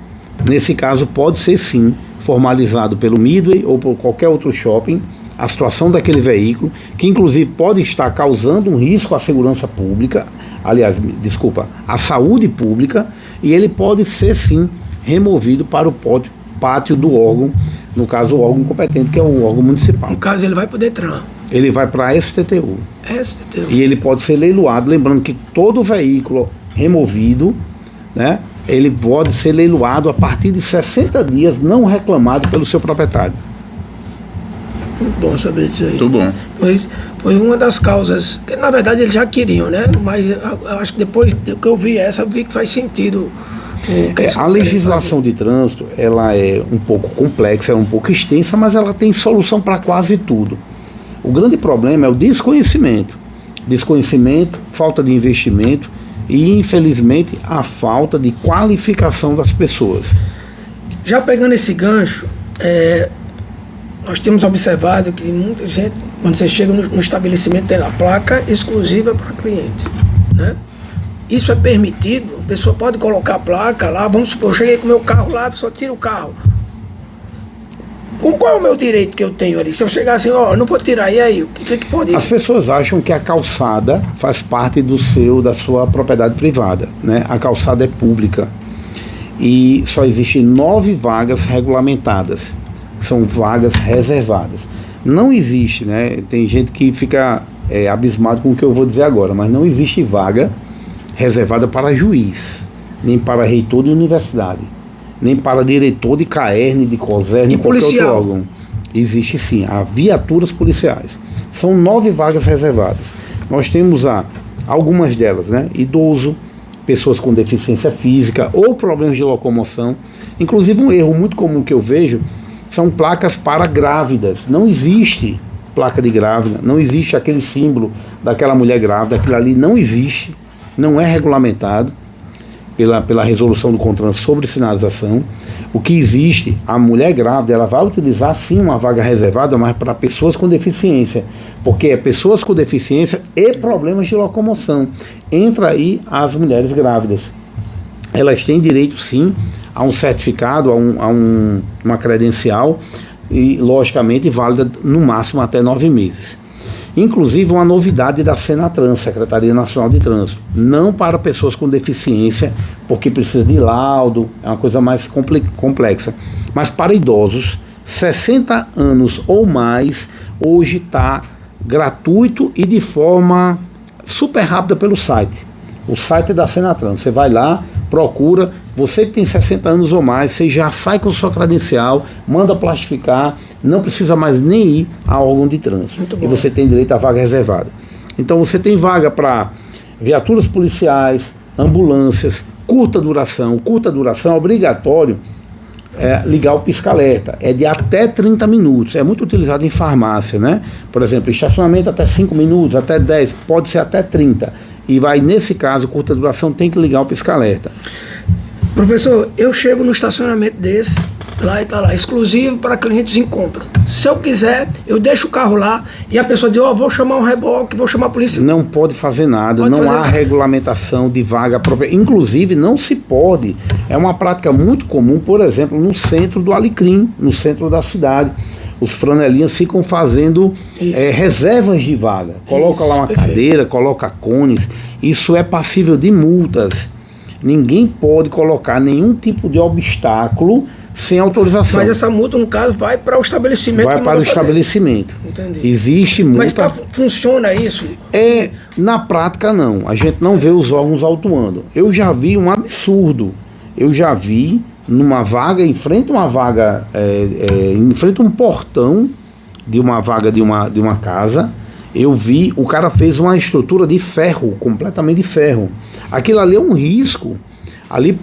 [SPEAKER 3] Nesse caso, pode ser sim formalizado pelo Midway ou por qualquer outro shopping a situação daquele veículo, que inclusive pode estar causando um risco à segurança pública, aliás, desculpa, à saúde pública, e ele pode ser sim removido para o pátio do órgão, no caso o órgão competente, que é o órgão municipal.
[SPEAKER 1] No caso ele vai para o Detran.
[SPEAKER 3] Ele vai para a STTU.
[SPEAKER 1] STTU.
[SPEAKER 3] E ele pode ser leiloado, lembrando que todo veículo removido, né, ele pode ser leiloado a partir de 60 dias não reclamado pelo seu proprietário.
[SPEAKER 1] Muito bom saber disso aí.
[SPEAKER 2] Muito bom.
[SPEAKER 1] Foi uma das causas, que na verdade eles já queriam, né? Mas eu acho que depois que eu vi essa, eu vi que faz sentido.
[SPEAKER 3] A legislação de trânsito, ela é um pouco complexa, é um pouco extensa, mas ela tem solução para quase tudo. O grande problema é o desconhecimento. Desconhecimento, falta de investimento e, infelizmente, a falta de qualificação das pessoas.
[SPEAKER 1] Já pegando esse gancho, nós temos observado que muita gente, quando você chega no estabelecimento, tem a placa exclusiva para clientes, né? Isso é permitido, a pessoa pode colocar a placa lá, vamos supor, eu cheguei com o meu carro lá, a pessoa tira o carro. Qual é o meu direito que eu tenho ali? Se eu chegar assim, eu não vou tirar, e aí? O que pode ir?
[SPEAKER 3] As pessoas acham que a calçada faz parte da sua propriedade privada, né? A calçada é pública e só existem 9 vagas regulamentadas, são vagas reservadas. Não existe, né? Tem gente que fica abismado com o que eu vou dizer agora, mas não existe vaga reservada para juiz, nem para reitor de universidade, nem para diretor de CAERN, de COSERN, de qualquer outro órgão. Existe sim, há viaturas policiais. São 9 vagas reservadas. Nós temos algumas delas, né? Idoso, pessoas com deficiência física ou problemas de locomoção. Inclusive um erro muito comum que eu vejo são placas para grávidas. Não existe placa de grávida, não existe aquele símbolo daquela mulher grávida, aquilo ali não existe, não é regulamentado pela resolução do CONTRAN sobre sinalização. O que existe, a mulher grávida, ela vai utilizar sim uma vaga reservada, mas para pessoas com deficiência, porque é pessoas com deficiência e problemas de locomoção. Entra aí as mulheres grávidas. Elas têm direito sim a um certificado, a uma credencial, e logicamente válida no máximo até 9 meses. Inclusive uma novidade da Senatran, Secretaria Nacional de Trânsito, não para pessoas com deficiência, porque precisa de laudo, é uma coisa mais complexa, mas para idosos, 60 anos ou mais, hoje está gratuito e de forma super rápida pelo site. O site é da Senatran, você vai lá, procura, você que tem 60 anos ou mais, você já sai com sua credencial, manda plastificar, não precisa mais nem ir a órgão de trânsito. E você tem direito à vaga reservada. Então você tem vaga para viaturas policiais, ambulâncias, curta duração é obrigatório ligar o pisca-alerta, é de até 30 minutos, é muito utilizado em farmácia, né? Por exemplo, estacionamento até 5 minutos, até 10, pode ser até 30. E vai, nesse caso, curta duração, tem que ligar o pisca-alerta.
[SPEAKER 1] Professor, eu chego no estacionamento desse, lá e tá lá, exclusivo para clientes em compra. Se eu quiser, eu deixo o carro lá e a pessoa diz, vou chamar um reboque, vou chamar a polícia.
[SPEAKER 3] Não pode fazer nada, não há regulamentação de vaga própria. Inclusive, não se pode. É uma prática muito comum, por exemplo, no centro do Alecrim, no centro da cidade. Os franelinhas ficam fazendo reservas de vaga. Coloca lá uma cadeira, coloca cones. Isso é passível de multas. Ninguém pode colocar nenhum tipo de obstáculo sem autorização.
[SPEAKER 1] Mas essa multa, no caso, vai para o estabelecimento.
[SPEAKER 3] Vai para o estabelecimento.
[SPEAKER 1] Entendi.
[SPEAKER 3] Existe multa.
[SPEAKER 1] Mas funciona isso?
[SPEAKER 3] Na prática, não. A gente não vê os órgãos autuando. Eu já vi um absurdo. Eu já vi numa vaga, em frente a uma vaga, em frente a um portão de uma vaga de uma casa, eu vi, o cara fez uma estrutura de ferro, completamente de ferro. Aquilo ali é um risco. Ali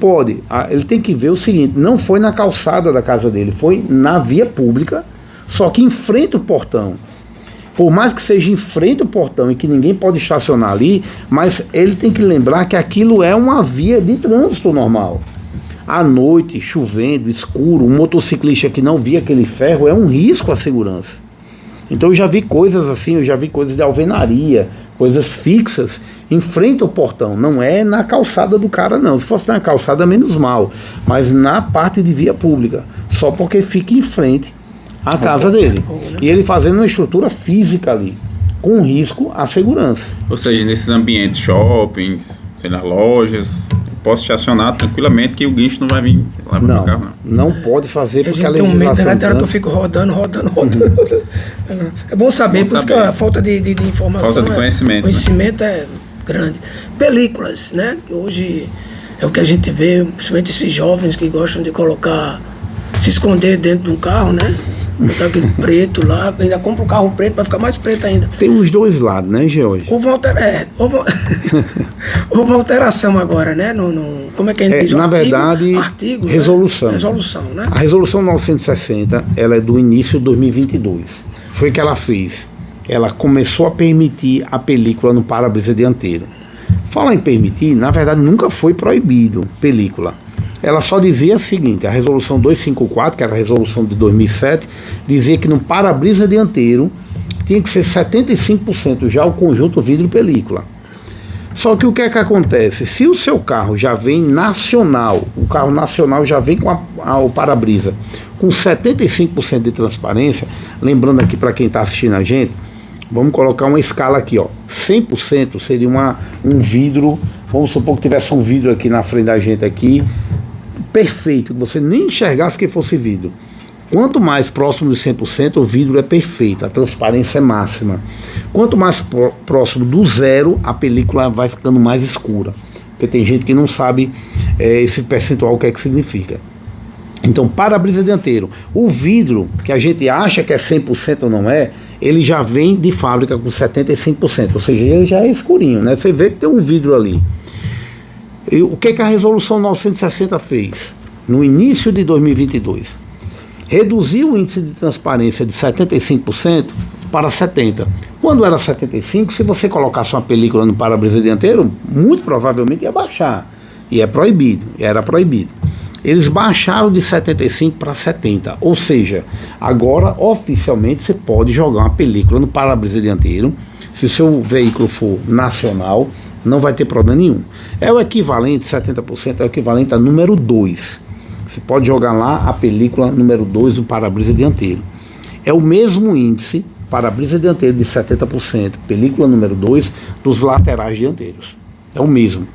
[SPEAKER 3] ele tem que ver o seguinte, não foi na calçada da casa dele, foi na via pública, só que em frente ao portão. Por mais que seja em frente ao portão e que ninguém pode estacionar ali, mas ele tem que lembrar que aquilo é uma via de trânsito normal. À noite, chovendo, escuro, um motociclista que não via aquele ferro é um risco à segurança. Então eu já vi coisas assim, eu já vi coisas de alvenaria, coisas fixas em frente ao portão. Não é na calçada do cara, não. Se fosse na calçada, menos mal. Mas na parte de via pública. Só porque fica em frente à casa dele. E ele fazendo uma estrutura física ali, com risco à segurança.
[SPEAKER 2] Ou seja, nesses ambientes, shoppings, sei lá, lojas, eu posso estacionar tranquilamente que o guincho não vai vir lá para o meu carro, não.
[SPEAKER 3] Não pode fazer porque a
[SPEAKER 1] legislação...
[SPEAKER 3] legislação...
[SPEAKER 1] Tem um medo, que eu fico rodando. É bom saber, por isso que a falta de informação...
[SPEAKER 2] Falta de conhecimento.
[SPEAKER 1] Conhecimento é grande. Películas, né? Que hoje é o que a gente vê, principalmente esses jovens que gostam de se esconder dentro de um carro, né? Botar aquele preto lá, ainda compra um carro preto para ficar mais preto ainda.
[SPEAKER 3] Tem os dois lados, né, George?
[SPEAKER 1] Houve alteração agora, né? Como é que a gente diz?
[SPEAKER 3] Na verdade,
[SPEAKER 1] artigo,
[SPEAKER 3] resolução.
[SPEAKER 1] Né? Resolução, né?
[SPEAKER 3] A resolução 960, ela é do início de 2022. Foi o que ela fez. Ela começou a permitir a película no para-brisa dianteiro. Falar em permitir, na verdade, nunca foi proibido película. Ela só dizia o seguinte, a resolução 254, que era a resolução de 2007, dizia que no para-brisa dianteiro tinha que ser 75% já o conjunto vidro película. Só que o que é que acontece? Se o seu carro já vem nacional, o carro nacional já vem com o para-brisa com 75% de transparência, lembrando aqui para quem está assistindo a gente, vamos colocar uma escala aqui, 100% seria um vidro, vamos supor que tivesse um vidro aqui na frente da gente aqui, perfeito, que você nem enxergasse que fosse vidro. Quanto mais próximo de 100%, o vidro é perfeito, a transparência é máxima. Quanto mais próximo do zero, a película vai ficando mais escura. Porque tem gente que não sabe esse percentual, o que é que significa. Então, para-brisa dianteiro, o vidro, que a gente acha que é 100% ou não é, ele já vem de fábrica com 75%, ou seja, ele já é escurinho, né? Você vê que tem um vidro ali. E o que a resolução 960 fez? No início de 2022, reduziu o índice de transparência de 75% para 70%. Quando era 75%, se você colocasse uma película no para-brisa dianteiro, muito provavelmente ia baixar. E é proibido, era proibido. Eles baixaram de 75% para 70%. Ou seja, agora oficialmente você pode jogar uma película no para-brisa dianteiro. Se o seu veículo for nacional, não vai ter problema nenhum. É o equivalente, 70% é o equivalente a número 2. Você pode jogar lá a película número 2 do para-brisa dianteiro. É o mesmo índice, para-brisa dianteiro de 70%, película número 2 dos laterais dianteiros. É o mesmo.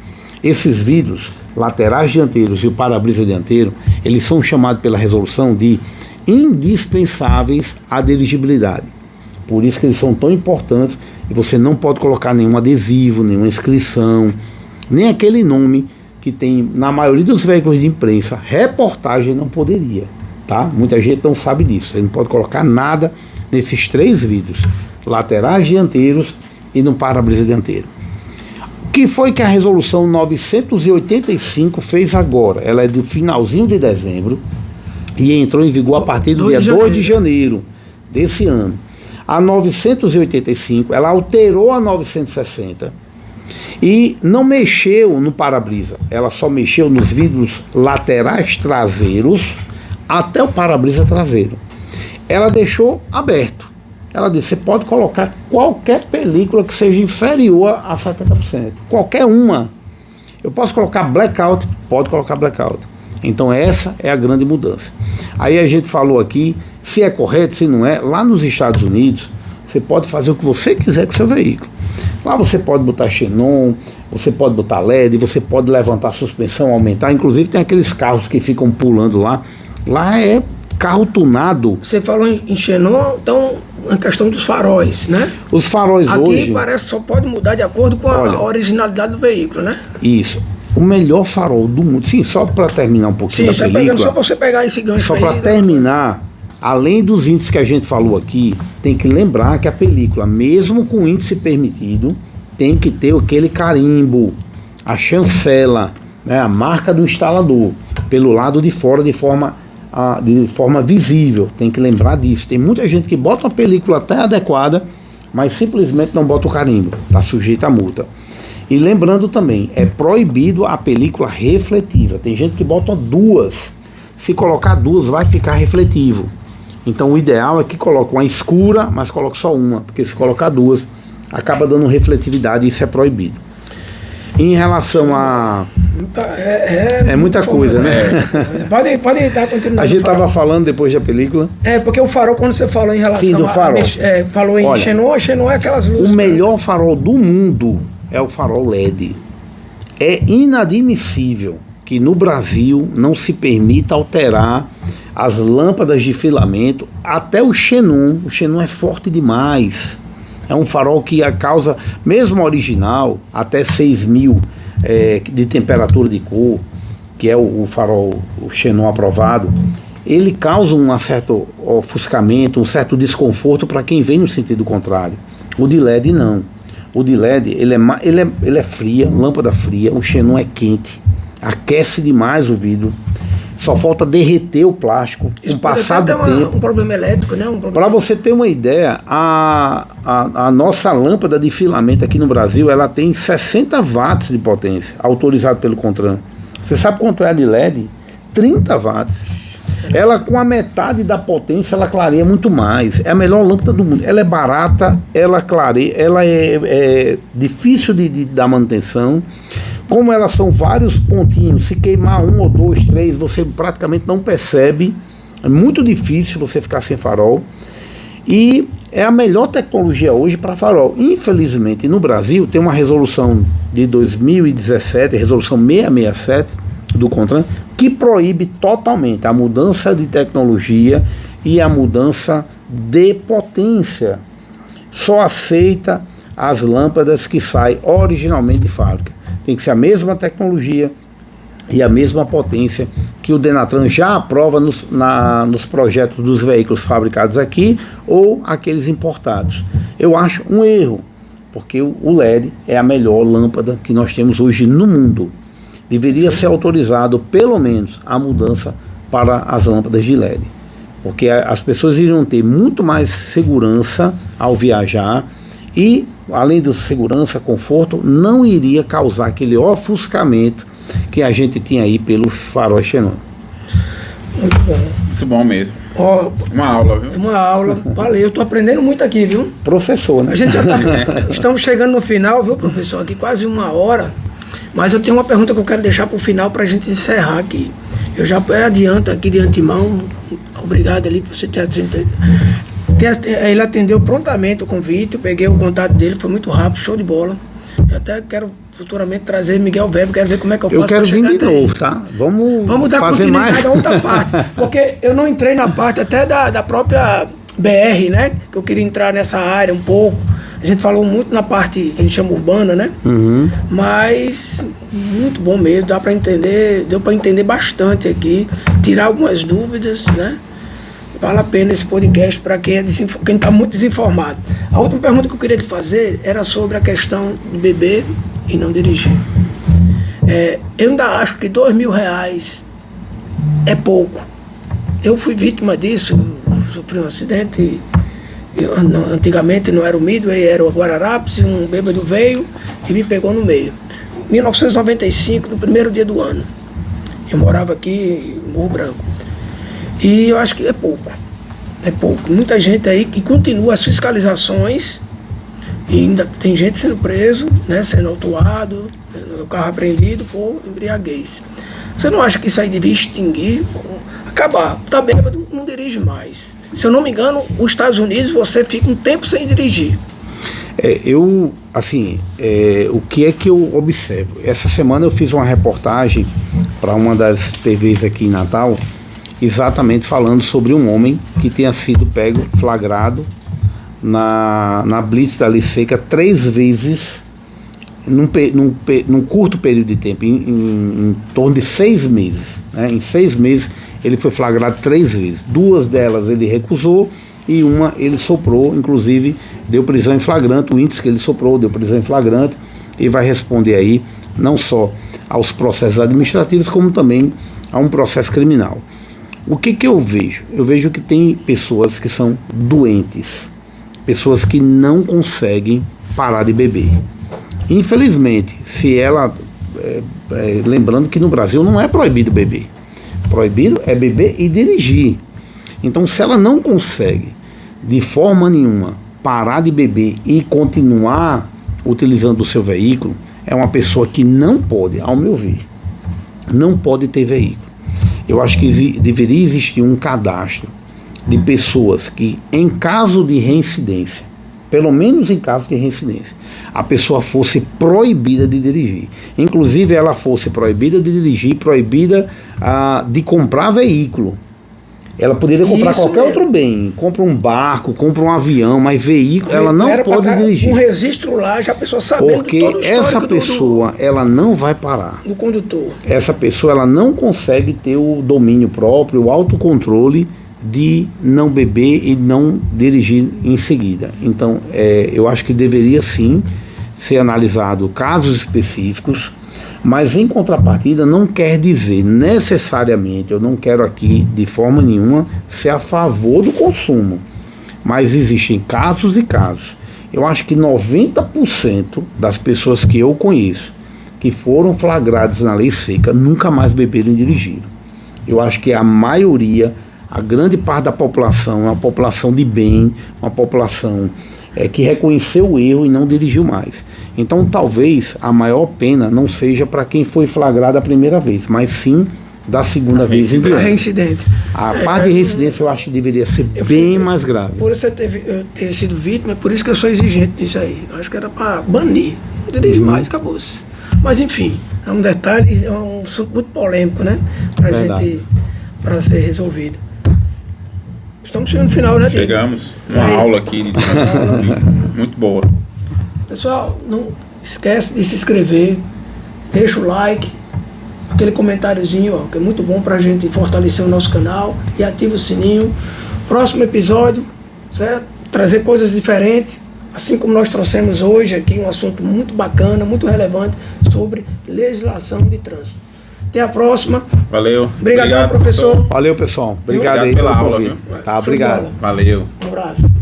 [SPEAKER 3] Esses vidros, laterais dianteiros e o para-brisa dianteiro, eles são chamados pela resolução de indispensáveis à dirigibilidade. Por isso que eles são tão importantes e você não pode colocar nenhum adesivo, nenhuma inscrição, nem aquele nome que tem na maioria dos veículos de imprensa. Reportagem não poderia, tá? Muita gente não sabe disso. Você não pode colocar nada nesses 3 vidros, laterais dianteiros e no para-brisa dianteiro. O que foi que a resolução 985 fez agora? Ela é do finalzinho de dezembro e entrou em vigor a partir do dia 2 de janeiro desse ano. A 985, ela alterou a 960 E não mexeu no para-brisa, ela só mexeu nos vidros laterais traseiros até o para-brisa traseiro. Ela deixou aberto. Ela disse, você pode colocar qualquer película que seja inferior a 70%. Qualquer uma. Eu posso colocar blackout? Pode colocar blackout. Então essa é a grande mudança. Aí a gente falou aqui, se é correto, se não é. Lá nos Estados Unidos, você pode fazer o que você quiser com o seu veículo. Lá você pode botar xenon, você pode botar LED, você pode levantar a suspensão, aumentar. Inclusive tem aqueles carros que ficam pulando lá. Lá é carro tunado.
[SPEAKER 1] Você falou em xenon, então a questão dos faróis, né?
[SPEAKER 3] Os faróis
[SPEAKER 1] aqui
[SPEAKER 3] hoje...
[SPEAKER 1] parece que só pode mudar de acordo com a originalidade do veículo, né?
[SPEAKER 3] Isso. O melhor farol do mundo. Sim, só para terminar um pouquinho da película.
[SPEAKER 1] Só para você pegar esse gancho.
[SPEAKER 3] Só para terminar, além dos índices que a gente falou aqui, tem que lembrar que a película, mesmo com índice permitido, tem que ter aquele carimbo, a chancela, né, a marca do instalador, pelo lado de fora de forma visível. Tem que lembrar disso. Tem muita gente que bota uma película até adequada, mas simplesmente não bota o carimbo. Está sujeito a multa. E lembrando também, é proibido a película refletiva. Tem gente que bota duas. Se colocar duas, vai ficar refletivo. Então o ideal é que coloque uma escura, mas coloque só uma. Porque se colocar duas, acaba dando refletividade e isso é proibido. Em relação a... É muita coisa, né?
[SPEAKER 1] Pode dar continuidade.
[SPEAKER 3] A gente estava falando depois da película.
[SPEAKER 1] Porque o farol, quando você falou em relação...
[SPEAKER 3] Sim, do farol.
[SPEAKER 1] Falou em xenon é aquelas luzes...
[SPEAKER 3] O melhor farol do mundo é o farol LED. É inadmissível que no Brasil não se permita alterar as lâmpadas de filamento, até o xenon. O xenon é forte demais. É um farol que causa, mesmo original, até 6.000 de temperatura de cor, que é o farol, o xenon aprovado, ele causa um certo ofuscamento, um certo desconforto para quem vem no sentido contrário. O de LED não. O de LED, ele é fria, lâmpada fria, o xenon é quente, aquece demais o vidro. Só falta derreter o plástico.
[SPEAKER 1] Isso
[SPEAKER 3] com passar do tempo.
[SPEAKER 1] Um problema elétrico, né?
[SPEAKER 3] Para você ter uma ideia, a nossa lâmpada de filamento aqui no Brasil, ela tem 60 watts de potência, autorizado pelo CONTRAN. Você sabe quanto é a de LED? 30 watts. Ela, com a metade da potência, ela clareia muito mais. É a melhor lâmpada do mundo. Ela é barata, ela clareia, ela é difícil de dar manutenção. Como elas são vários pontinhos, se queimar 1 ou 2, 3, você praticamente não percebe. É muito difícil você ficar sem farol. E é a melhor tecnologia hoje para farol. Infelizmente, no Brasil, tem uma resolução de 2017, resolução 667 do CONTRAN, que proíbe totalmente a mudança de tecnologia e a mudança de potência. Só aceita as lâmpadas que saem originalmente de fábrica. Tem que ser a mesma tecnologia e a mesma potência que o Denatran já aprova nos projetos dos veículos fabricados aqui ou aqueles importados. Eu acho um erro, porque o LED é a melhor lâmpada que nós temos hoje no mundo. Deveria ser autorizado, pelo menos, a mudança para as lâmpadas de LED. Porque as pessoas iriam ter muito mais segurança ao viajar e, além de segurança, conforto, não iria causar aquele ofuscamento que a gente tinha aí pelos faróis xenon.
[SPEAKER 1] Muito bom.
[SPEAKER 2] Muito bom mesmo. Uma aula, viu?
[SPEAKER 1] Uma aula. Valeu, eu estou aprendendo muito aqui, viu?
[SPEAKER 3] Professor, né?
[SPEAKER 1] A gente já estamos chegando no final, viu, professor? Aqui quase 1 hora. Mas eu tenho uma pergunta que eu quero deixar para o final para a gente encerrar aqui. Eu já adianto aqui de antemão. Obrigado ali por você ter atendido. Ele atendeu prontamente o convite, eu peguei o contato dele, foi muito rápido, show de bola. Eu até quero futuramente trazer Miguel Weber, quero ver como é que eu faço.
[SPEAKER 3] Eu quero vir de novo, tá? Vamos
[SPEAKER 1] dar
[SPEAKER 3] fazer
[SPEAKER 1] continuidade
[SPEAKER 3] mais.
[SPEAKER 1] a outra parte, porque eu não entrei na parte até da própria BR, né? Que eu queria entrar nessa área um pouco. A gente falou muito na parte que a gente chama urbana, né?
[SPEAKER 3] Uhum.
[SPEAKER 1] Mas muito bom mesmo, deu para entender bastante aqui, tirar algumas dúvidas, né? Vale a pena esse podcast para quem está muito desinformado. A última pergunta que eu queria te fazer era sobre a questão de beber e não dirigir. Eu ainda acho que R$2.000 é pouco. Eu fui vítima disso, sofri um acidente Antigamente não era o Midway, era o Guararapes, um bêbado veio e me pegou no meio. 1995, no primeiro dia do ano. Eu morava aqui em Morro Branco. E eu acho que é pouco. É pouco. Muita gente aí, e continua as fiscalizações, e ainda tem gente sendo preso, né, sendo autuado, o carro apreendido por embriaguez. Você não acha que isso aí devia extinguir, acabar? Tá bêbado, não dirige mais. Se eu não me engano, os Estados Unidos você fica um tempo sem dirigir.
[SPEAKER 3] O que é que eu observo? Essa semana eu fiz uma reportagem para uma das TVs aqui em Natal, exatamente falando sobre um homem que tinha sido pego, flagrado na Blitz da Lei Seca 3 vezes num curto período de tempo, em torno de 6 meses. Né? Em 6 meses ele foi flagrado 3 vezes. 2 delas ele recusou e uma ele soprou, inclusive deu prisão em flagrante. O índice que ele soprou deu prisão em flagrante e vai responder aí não só aos processos administrativos, como também a um processo criminal. O que eu vejo? Eu vejo que tem pessoas que são doentes, pessoas que não conseguem parar de beber. Infelizmente, se ela... lembrando que no Brasil não é proibido beber. Proibido é beber e dirigir. Então, se ela não consegue, de forma nenhuma, parar de beber e continuar utilizando o seu veículo, é uma pessoa que não pode, ao meu ver, não pode ter veículo. Eu acho que deveria existir um cadastro de pessoas que, em caso de reincidência, pelo menos em caso de reincidência, a pessoa fosse proibida de dirigir. Inclusive, ela fosse proibida de dirigir, proibida de comprar veículo. Ela poderia comprar qualquer outro bem, compra um barco, compra um avião, mas veículo ela não pode dirigir.
[SPEAKER 1] Um registro lá, já a pessoa sabendo
[SPEAKER 3] porque
[SPEAKER 1] todo o
[SPEAKER 3] essa pessoa ela não vai parar.
[SPEAKER 1] Do condutor.
[SPEAKER 3] Essa pessoa ela não consegue ter o domínio próprio, o autocontrole de não beber e não dirigir em seguida. Então, eu acho que deveria sim ser analisado casos específicos, mas em contrapartida não quer dizer necessariamente, eu não quero aqui de forma nenhuma ser a favor do consumo, mas existem casos e casos. Eu acho que 90% das pessoas que eu conheço que foram flagradas na lei seca nunca mais beberam e dirigiram. Eu acho que a maioria, a grande parte da população é uma população de bem, uma população que reconheceu o erro e não dirigiu mais. Então talvez a maior pena não seja para quem foi flagrado a primeira vez, mas sim da segunda vez em diante.
[SPEAKER 1] Reincidente.
[SPEAKER 3] A parte de reincidência eu acho que deveria ser bem mais grave.
[SPEAKER 1] Por isso eu ter sido vítima, é por isso que eu sou exigente nisso aí. Eu acho que era para banir, não dirige mais, acabou-se. Mas enfim, é um detalhe, é um assunto muito polêmico, né? Para ser resolvido. Estamos chegando no final, né, Diego?
[SPEAKER 2] Chegamos. Uma aula aqui de muito boa.
[SPEAKER 1] Pessoal, não esquece de se inscrever, deixa o like, aquele comentáriozinho, ó, que é muito bom pra gente fortalecer o nosso canal, e ativa o sininho. Próximo episódio, certo? Trazer coisas diferentes, assim como nós trouxemos hoje aqui um assunto muito bacana, muito relevante sobre legislação de trânsito. Até a próxima.
[SPEAKER 2] Valeu.
[SPEAKER 1] Obrigado, professor.
[SPEAKER 3] Valeu, pessoal. Obrigado aí
[SPEAKER 2] pela
[SPEAKER 3] pelo
[SPEAKER 2] aula,
[SPEAKER 3] convite.
[SPEAKER 2] viu?
[SPEAKER 3] Tá, obrigado.
[SPEAKER 2] Valeu.
[SPEAKER 1] Um abraço.